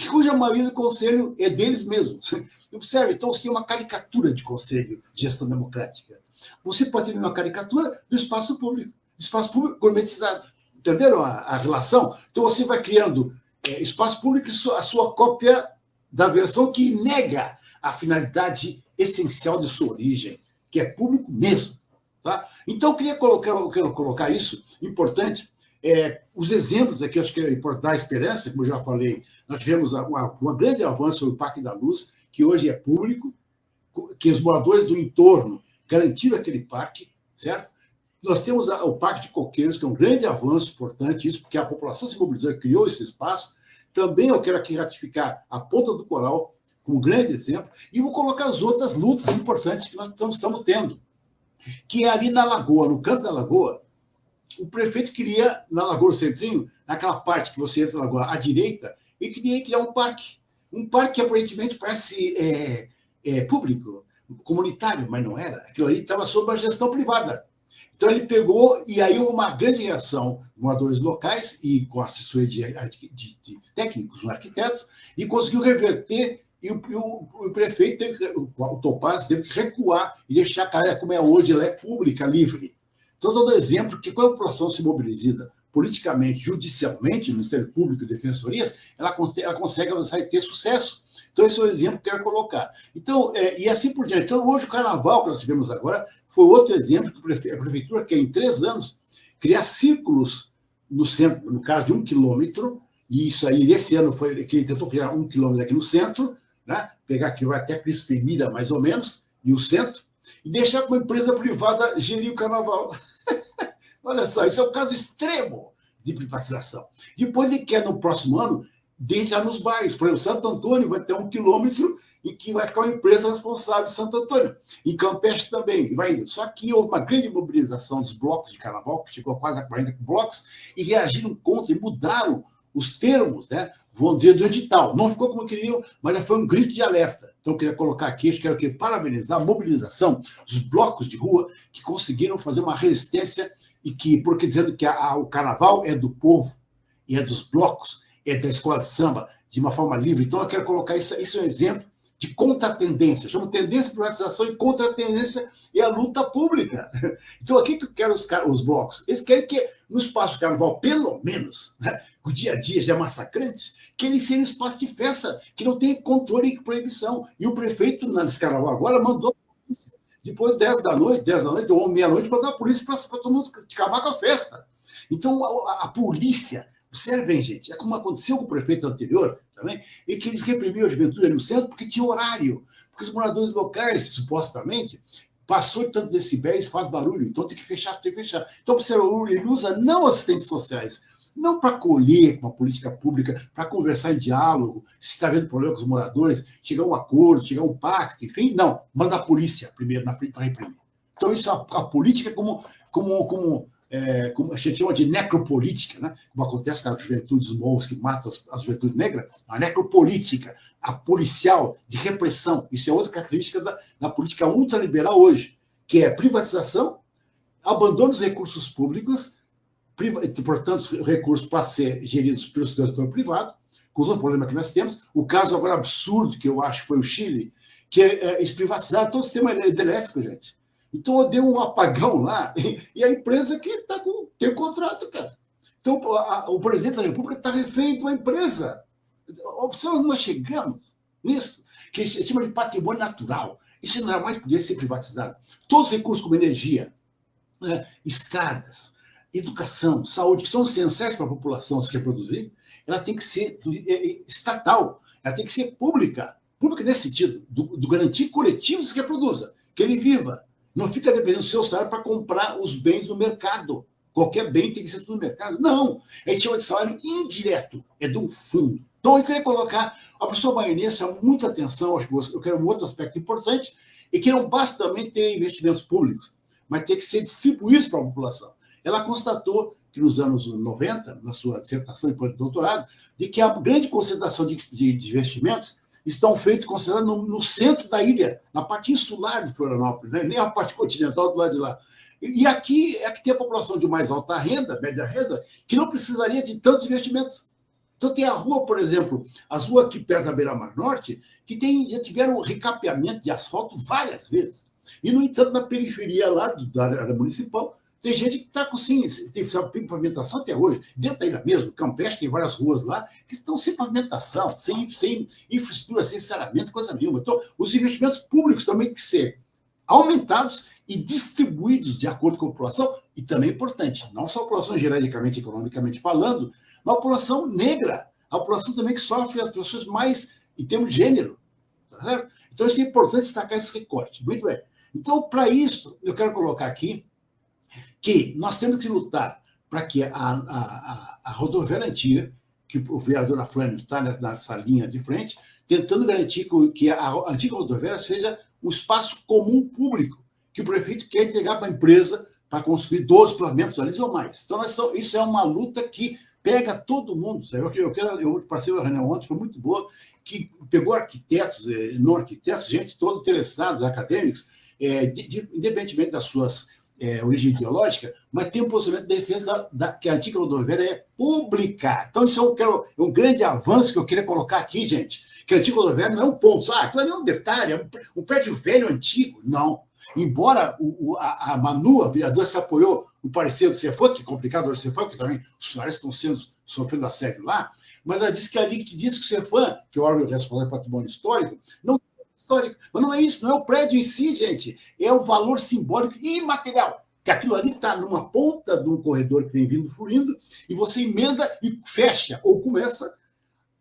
cuja maioria do conselho é deles mesmos. Observe, então você tem uma caricatura de conselho de gestão democrática. Você pode ter uma caricatura do espaço público gourmetizado. Entenderam a relação? Então você vai criando espaço público e a sua cópia da versão que nega a finalidade essencial de sua origem, que é público mesmo. Tá? Então eu quero colocar isso, importante, os exemplos aqui, acho que é importante dar esperança, como eu já falei, nós tivemos um grande avanço sobre o Parque da Luz, que hoje é público, que os moradores do entorno garantiram aquele parque, certo? Nós temos o Parque de Coqueiros, que é um grande avanço importante, isso porque a população se mobilizou e criou esse espaço. Também eu quero aqui ratificar a Ponta do Coral, como um grande exemplo, e vou colocar as outras lutas importantes que nós estamos tendo, que é ali na Lagoa, no canto da Lagoa. O prefeito queria, na Lagoa do Centrinho, naquela parte que você entra na Lagoa à direita, e queria criar um parque. Um parque que aparentemente parece público, comunitário, mas não era. Aquilo ali estava sob uma gestão privada. Então ele pegou, e aí uma grande reação de moradores locais e com assessoria de técnicos, arquitetos, e conseguiu reverter, e o prefeito, o Topaz, teve que recuar e deixar a área como é hoje, ela é pública, livre. Então, estou dando exemplo que quando a população se mobiliza politicamente, judicialmente, no Ministério Público e defensorias, ela consegue avançar e ter sucesso. Então, esse é o exemplo que eu quero colocar. Então, e assim por diante. Então, hoje, o carnaval que nós tivemos agora foi outro exemplo que a prefeitura quer, em 3 anos, criar círculos no centro, no caso de 1 quilômetro, e isso aí, esse ano, que ele tentou criar 1 quilômetro aqui no centro, né? Pegar aqui, vai até Crispim Mira, mais ou menos, e o centro, e deixar para uma empresa privada gerir o carnaval. Olha só, esse é o caso extremo de privatização. Depois ele quer, no próximo ano, deixar nos bairros. Por exemplo, Santo Antônio vai ter 1 quilômetro e que vai ficar uma empresa responsável de Santo Antônio. Em Campeche também, vai indo. Só que houve uma grande mobilização dos blocos de carnaval, que chegou a quase a 40 blocos, e reagiram contra e mudaram os termos, né? Vão dizer, do edital. Não ficou como queriam, mas já foi um grito de alerta. Então, eu queria colocar aqui, quero parabenizar a mobilização dos blocos de rua que conseguiram fazer uma resistência porque dizendo que o carnaval é do povo e é dos blocos, é da escola de samba, de uma forma livre. Então, eu quero colocar isso é um exemplo de contratendência. Chama tendência de privatização e contratendência é a luta pública. Então, aqui que eu quero os blocos. Eles querem que, no espaço do carnaval, pelo menos, né, o dia a dia já é massacrante, que ele seja um espaço de festa, que não tem controle e proibição. E o prefeito, nesse carnaval agora, mandou a polícia. Depois, 10 da noite, ou meia-noite, mandou a polícia para todo mundo acabar com a festa. Então, a polícia, observem, gente, é como aconteceu com o prefeito anterior, também, e que eles reprimiam a juventude ali no centro porque tinha horário, porque os moradores locais, supostamente, passou de tanto decibéis, faz barulho, então tem que fechar. Então, ele usa não assistentes sociais, não para acolher com a política pública, para conversar em diálogo, se está havendo problema com os moradores, chegar a um acordo, chegar a um pacto, enfim, não, manda a polícia primeiro para reprimir. Então, isso a política como a gente chama de necropolítica, né? Como acontece com a juventude dos morros que matam a juventude negra, a necropolítica, a policial de repressão, isso é outra característica da política ultraliberal hoje, que é privatização, abandono dos recursos públicos, portanto, os recursos para ser geridos pelo setor privado, com os outros problemas que nós temos. O caso agora absurdo, que eu acho que foi o Chile, que eles privatizaram todo o sistema elétrico, gente. Então, deu um apagão lá, e a empresa que tem o contrato, cara. Então, o presidente da República está refém de uma empresa. Observa onde nós chegamos nisso, que se chama de patrimônio natural. Isso não mais podia ser privatizado. Todos os recursos como energia, né, estradas, educação, saúde, que são essenciais para a população se reproduzir, ela tem que ser estatal, ela tem que ser pública. Pública nesse sentido, do garantir coletivos que reproduza, que ele viva. Não fica dependendo do seu salário para comprar os bens do mercado. qualquer bem tem que ser tudo no mercado. Não, a gente chama de salário indireto, é de um fundo. Então, eu queria colocar a professora Maionese, chama muita atenção, acho que eu quero um outro aspecto importante, e que não basta também ter investimentos públicos, mas tem que ser distribuídos para a população. Ela constatou que nos anos 90, na sua dissertação e doutorado, de que a grande concentração de investimentos estão feitos concentrados no centro da ilha, na parte insular de Florianópolis, né? Nem a parte continental do lado de lá. E aqui é que tem a população de mais alta renda, média renda, que não precisaria de tantos investimentos. Então, tem a rua, por exemplo, as ruas aqui perto da Beira-Mar Norte, que já tiveram recapeamento de asfalto várias vezes. E, no entanto, na periferia lá da área municipal, tem gente que está com tem pavimentação até hoje. Dentro da ilha mesmo, Campeche, tem várias ruas lá que estão sem pavimentação, sem infraestrutura, sem saneamento, coisa nenhuma. Então, os investimentos públicos também têm que ser aumentados e distribuídos de acordo com a população, e também é importante, não só a população genericamente, economicamente falando, mas a população negra, a população também que sofre as pessoas mais em termos de gênero. Tá certo? Então, isso é importante destacar esse recorte. Muito bem. Então, para isso, eu quero colocar aqui que nós temos que lutar para que a rodoviária antiga, que o vereador Afrânio está nessa linha de frente, tentando garantir que a antiga rodoviária seja um espaço comum público, que o prefeito quer entregar para a empresa para construir 12 planejamentos ali ou mais. Então, isso é uma luta que pega todo mundo. Sabe? Eu participei da reunião ontem, foi muito boa, que pegou arquitetos, não arquitetos, gente toda interessada, acadêmicos, independentemente das suas origem ideológica, mas tem um posicionamento de defesa que a antiga rodoviária é pública. Então, isso é um grande avanço que eu queria colocar aqui, gente, que a antiga rodoviária não é um ponto, aquilo ali é um detalhe, é um prédio velho, antigo. Não. Embora a Manu, a vereadora, se apoiou no parecer do Cefam, que é complicado do Cefam, porque também os funcionários estão sofrendo assédio lá, mas ela disse que ali que diz que o Cefam, que é o órgão responsável pelo patrimônio histórico, não histórico. Mas não é isso, não é o prédio em si, gente. É o valor simbólico e imaterial. Que aquilo ali está numa ponta de um corredor que tem vindo fluindo, e você emenda e fecha, ou começa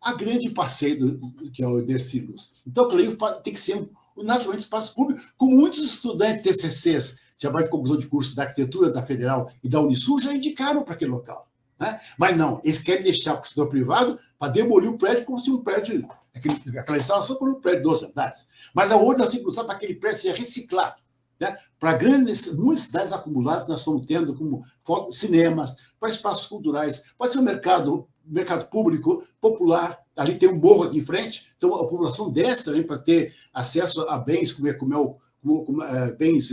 a grande passeio que é o Dercy Luz. Então, aquilo ali tem que ser naturalmente espaço público, como muitos estudantes de TCCs, trabalho de conclusão de curso da arquitetura da Federal e da Unisul, já indicaram para aquele local. Né? Mas não, eles querem deixar para o setor privado para demolir o prédio como se um prédio, aquela instalação por um prédio de 12 andares. Mas a outra nós temos que lutar para que aquele prédio seja reciclado. Né? Para muitas cidades acumuladas, nós estamos tendo como cinemas, para espaços culturais, pode ser um mercado público, popular. Ali tem um morro aqui em frente, então a população desce também para ter acesso a bens, bens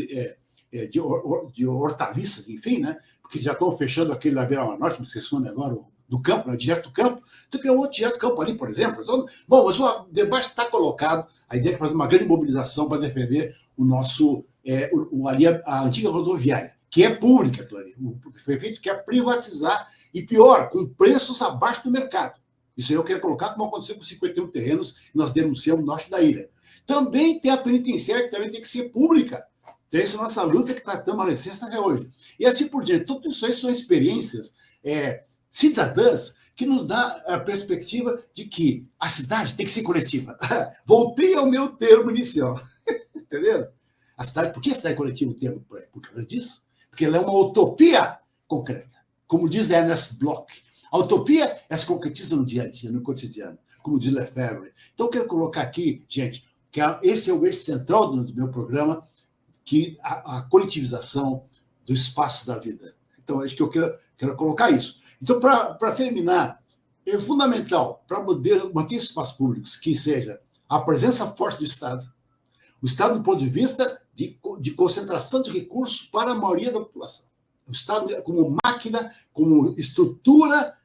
de hortaliças, enfim, né? Porque já estão fechando aquele da Beira-Mar Norte, me esqueci o nome agora, do campo, né? Direto do campo. Então, criar outro direto do campo ali, por exemplo. Então, bom, mas o debate está colocado, a ideia é fazer uma grande mobilização para defender o nosso, a antiga rodoviária, que é pública, o prefeito quer privatizar, e pior, com preços abaixo do mercado. Isso aí eu quero colocar como aconteceu com 51 terrenos que nós denunciamos no norte da ilha. Também tem a penitenciária, que também tem que ser pública. Então, essa é a nossa luta que tratamos a licença até hoje. E assim por diante. Tudo isso aí são experiências cidadãs que nos dá a perspectiva de que a cidade tem que ser coletiva. Voltei ao meu termo inicial. Entenderam? Por que a cidade coletiva o termo? Por causa disso. Porque ela é uma utopia concreta. Como diz Ernest Bloch. A utopia se concretiza no dia a dia, no cotidiano, como diz Lefebvre. Então, eu quero colocar aqui, gente, que esse é o eixo central do meu programa, que a coletivização do espaço da vida. Então, acho que eu quero colocar isso. Então, para terminar, é fundamental, para manter esses espaços públicos, que seja a presença forte do Estado, o Estado do ponto de vista de concentração de recursos para a maioria da população. O Estado como máquina, como estrutura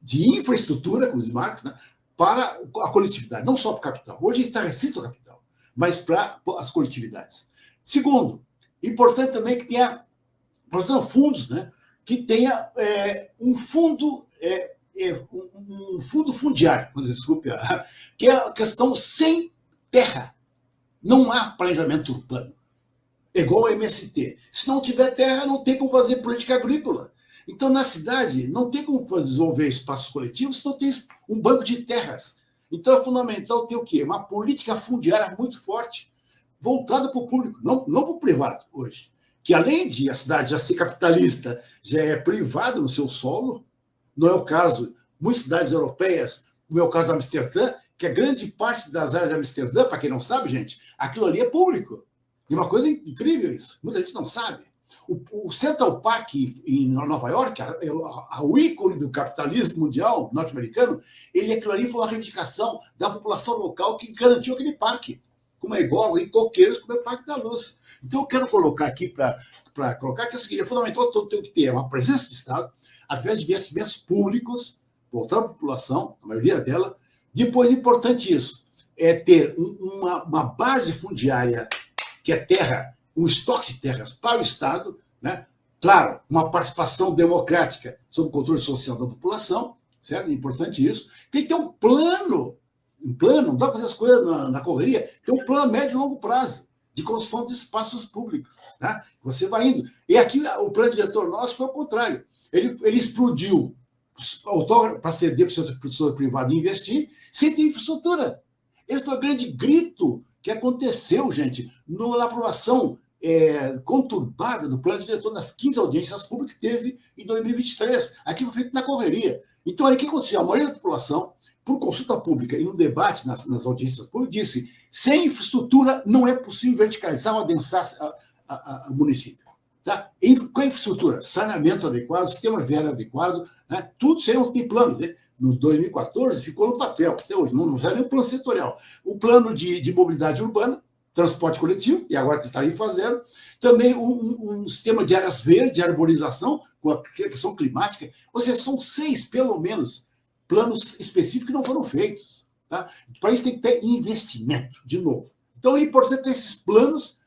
de infraestrutura, como diz Marx, né, para a coletividade, não só para o capital. Hoje está restrito ao capital, mas para as coletividades. Segundo, importante também que tenha fundos, né, que tenha um fundo fundiário, desculpe, que é a questão sem terra. Não há planejamento urbano. É igual ao MST. Se não tiver terra, não tem como fazer política agrícola. Então, na cidade, não tem como desenvolver espaços coletivos se não tem um banco de terras. Então, é fundamental ter o quê? Uma política fundiária muito forte, voltada para o público, não para o privado hoje, que além de a cidade já ser capitalista, já é privada no seu solo. Não é o caso de muitas cidades europeias, como é o caso de Amsterdã, que a grande parte das áreas de Amsterdã, para quem não sabe, gente, aquilo ali é público. E uma coisa incrível isso, muita gente não sabe. O Central Park em Nova York, o ícone do capitalismo mundial norte-americano, aquilo ali foi uma reivindicação da população local que garantiu aquele parque, como é igual em Coqueiros, como é o Parque da Luz. Então, eu quero colocar aqui, para colocar que é o seguinte: é fundamental tem que ter uma presença do Estado, através de investimentos públicos, voltar à população, a maioria dela. Depois, importante isso, é ter uma base fundiária, que é terra, um estoque de terras para o Estado, né? Claro, uma participação democrática sob o controle social da população, certo? É importante isso. Tem que ter um plano, não dá para fazer as coisas na correria, tem um plano a médio e longo prazo de construção de espaços públicos, tá? Você vai indo. E aqui o plano diretor nosso foi o contrário. Ele explodiu para ceder para o setor privado investir sem ter infraestrutura. Esse foi o grande grito que aconteceu, gente, na aprovação conturbada do plano diretor nas 15 audiências públicas que teve em 2023. Aquilo foi feito na correria. Então, aí, o que aconteceu? A maioria da população, por consulta pública e no debate nas audiências públicas, disse: sem infraestrutura não é possível verticalizar ou adensar o município. Tá? Com a infraestrutura, saneamento adequado, sistema viário adequado, né? Tudo isso aí não tem planos. Né? No 2014 ficou no papel, até hoje, não saiu nem o plano setorial. O plano de mobilidade urbana, transporte coletivo, e agora está aí fazendo. Também um sistema de áreas verdes, de arborização, com a questão climática. Ou seja, são 6, pelo menos, planos específicos que não foram feitos. Tá? Para isso tem que ter investimento, de novo. Então é importante ter esses planos,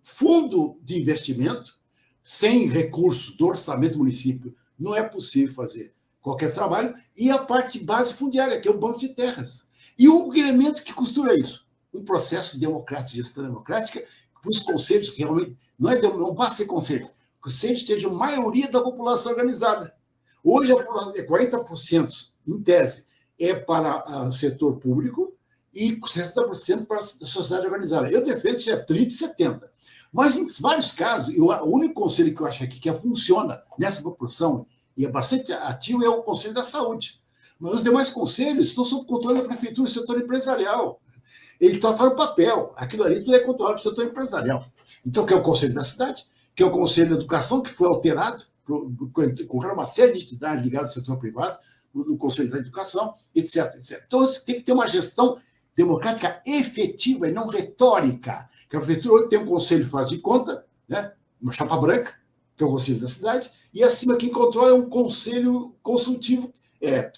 fundo de investimento, sem recursos do orçamento do município, não é possível fazer qualquer trabalho, e a parte base fundiária, que é o banco de terras. E o elemento que costura isso? Um processo democrático, de gestão democrática, para os conselhos, que realmente não basta ser conselho, que os conselhos estejam a maioria da população organizada. Hoje é 40%, em tese, é para o setor público e 60% para a sociedade organizada. Eu defendo que é 30% e 70%. Mas, em vários casos, o único conselho que eu acho aqui que funciona nessa proporção e é bastante ativo é o Conselho da Saúde. Mas os demais conselhos estão sob controle da prefeitura e do setor empresarial. Ele está fazendo papel. Aquilo ali tudo é controlado pelo setor empresarial. Então, que é o Conselho da Cidade, que é o Conselho da Educação, que foi alterado, colocaram uma série de entidades ligadas ao setor privado, no Conselho da Educação, etc, etc. Então, tem que ter uma gestão democrática efetiva e não retórica. Que a prefeitura hoje tem um conselho que faz de conta, né? Uma chapa branca, que é o Conselho da Cidade, e acima quem controla é um conselho consultivo,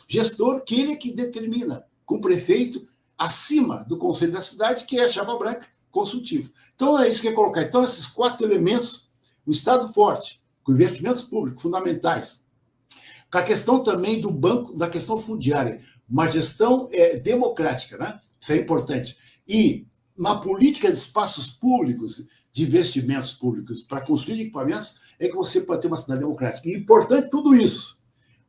gestor, que ele é que determina, com o prefeito, acima do Conselho da Cidade, que é a chapa branca consultivo. Então, é isso que é colocar. Então, esses 4 elementos, o Estado forte, com investimentos públicos fundamentais, com a questão também do banco, da questão fundiária, uma gestão democrática, né? Isso é importante. E uma política de espaços públicos, de investimentos públicos para construir equipamentos, é que você pode ter uma cidade democrática. E importante tudo isso,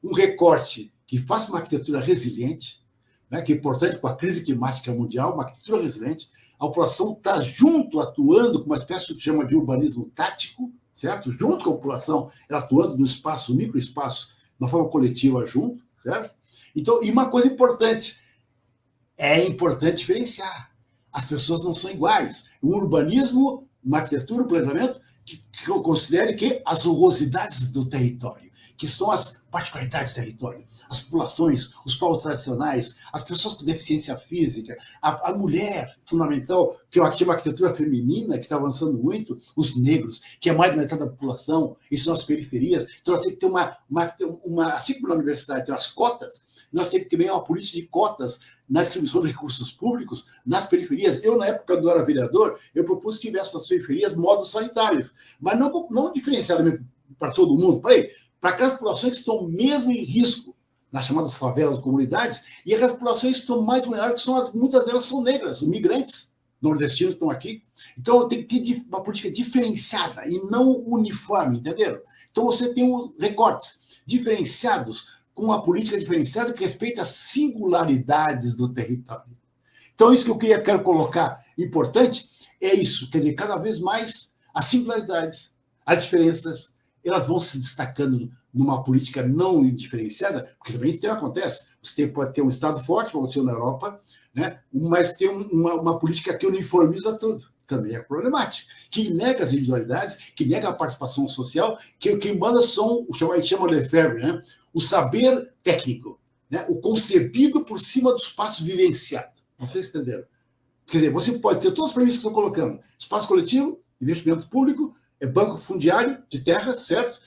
um recorte que faça uma arquitetura resiliente, né, que é importante com a crise climática mundial, uma arquitetura resiliente, a população está junto, atuando com uma espécie que chama de urbanismo tático, certo? Junto com a população, ela atuando no espaço, no microespaço, de uma forma coletiva junto, certo? Então, e uma coisa importante, é importante diferenciar. As pessoas não são iguais. O urbanismo, uma arquitetura, um planejamento, que eu considere que as rugosidades do território, que são as particularidades do território, as populações, os povos tradicionais, as pessoas com deficiência física, a mulher, fundamental, que é uma arquitetura feminina que está avançando muito, os negros, que é mais da metade da população, e são as periferias. Então, nós temos que ter assim como na universidade tem as cotas, nós temos que ter também uma política de cotas na distribuição de recursos públicos nas periferias. Eu, na época do era vereador, eu propus que tivesse nas periferias modos sanitários, mas não diferenciadamente para todo mundo, para aquelas populações que estão mesmo em risco, nas chamadas favelas, comunidades, e aquelas populações que estão mais vulneráveis, que muitas delas são negras, os migrantes nordestinos estão aqui. Então, tem que ter uma política diferenciada e não uniforme, entenderam? Então, você tem recortes diferenciados com uma política diferenciada que respeita as singularidades do território. Então, isso que eu quero colocar importante é isso, quer dizer, cada vez mais as singularidades, as diferenças, elas vão se destacando numa política não diferenciada, porque também acontece. Você pode ter um Estado forte, como aconteceu na Europa, né? Mas tem uma política que uniformiza tudo. Também é problemática. Que nega as individualidades, que nega a participação social, que quem manda são, chama Lefebvre, né? O saber técnico, né? O concebido por cima do espaço vivenciado. Vocês entenderam? Quer dizer, você pode ter todas as premissas que estou colocando. Espaço coletivo, investimento público, banco fundiário de terras, certo?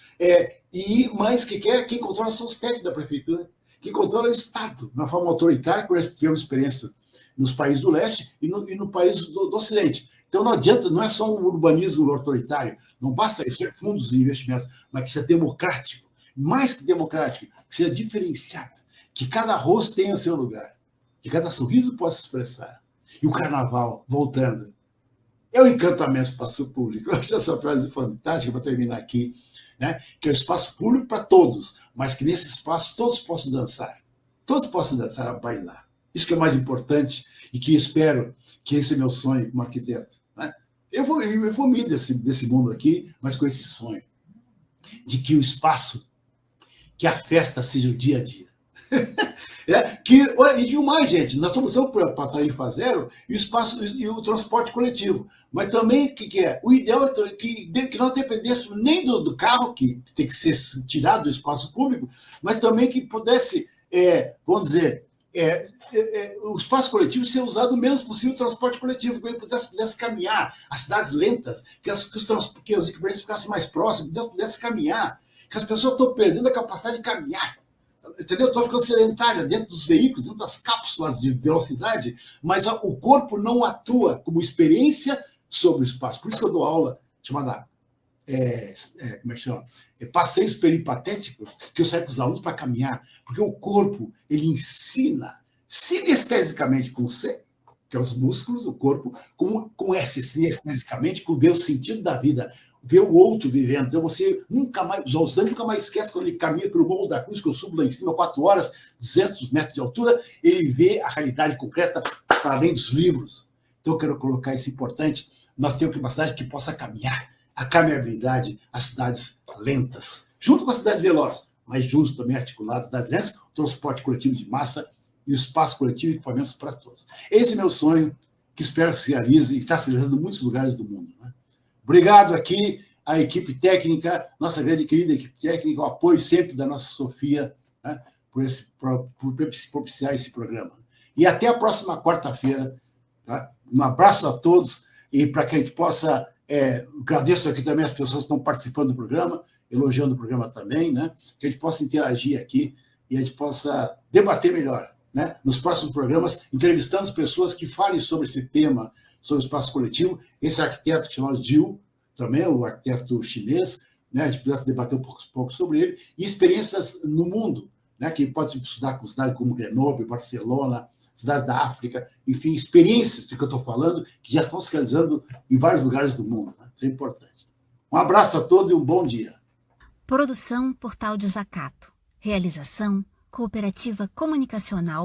Mas quem controla são os técnicos da prefeitura, quem controla é o Estado, na forma autoritária, que nós tivemos experiência nos países do leste e no país do ocidente. Então não adianta, não é só um urbanismo autoritário, não basta isso, fundos de investimentos, mas que seja democrático, mais que democrático, que seja diferenciado, que cada rosto tenha seu lugar, que cada sorriso possa se expressar. E o carnaval, voltando, é o encantamento do espaço público. Eu acho essa frase fantástica para terminar aqui, né? Que é o espaço público para todos, mas que nesse espaço todos possam dançar. Todos possam dançar a bailar. Isso que é mais importante e que espero que esse é meu sonho como arquiteto. Né? Eu vou me desse mundo aqui, mas com esse sonho de que o espaço, que a festa seja o dia a dia. E digo mais, gente, nós estamos para a tarifa zero e o espaço e o transporte coletivo. Mas também, o que é? O ideal é que não dependêssemos nem do carro, que tem que ser tirado do espaço público, mas também que pudesse, vamos dizer, o espaço coletivo ser usado o menos possível o transporte coletivo, que ele pudesse caminhar, as cidades lentas, que os equipamentos ficassem mais próximos, que pudesse caminhar, que as pessoas estão perdendo a capacidade de caminhar. Entendeu? Estou ficando sedentária dentro dos veículos, dentro das cápsulas de velocidade, mas o corpo não atua como experiência sobre o espaço. Por isso que eu dou aula chamada, como é que chama? Passeios peripatéticos, que eu saio com os alunos para caminhar, porque o corpo, ele ensina sinestesicamente com C, que é os músculos, o corpo, com S, sinestesicamente, com ver o sentido da vida, ver o outro vivendo. Então você nunca mais esquece quando ele caminha pelo Morro da Cruz, que eu subo lá em cima, 4 horas, 200 metros de altura, ele vê a realidade concreta para além dos livros. Então eu quero colocar isso importante. Nós temos capacidade que possa caminhar, a caminhabilidade, as cidades lentas, junto com a cidade veloz, mas juntos também articuladas, cidades lentas, o transporte coletivo de massa e o espaço coletivo e equipamentos para todos. Esse é meu sonho, que espero que se realize e está se realizando em muitos lugares do mundo. Né? Obrigado aqui à equipe técnica, nossa grande querida equipe técnica, o apoio sempre da nossa Sofia, né, por propiciar esse programa. E até a próxima quarta-feira. Tá? Um abraço a todos e para que a gente possa... agradeço aqui também as pessoas que estão participando do programa, elogiando o programa também, né? Que a gente possa interagir aqui e a gente possa debater melhor, né? Nos próximos programas, entrevistando as pessoas que falem sobre esse tema, sobre o espaço coletivo. Esse arquiteto chamado Jiu, também o arquiteto chinês, né? A gente precisa debater um pouco sobre ele, e experiências no mundo, né? Que pode estudar com cidades como Grenoble, Barcelona, cidades da África, enfim, experiências do que eu estou falando, que já estão se realizando em vários lugares do mundo. Né? Isso é importante. Um abraço a todos e um bom dia. Produção Portal Desacato. Realização Cooperativa Comunicacional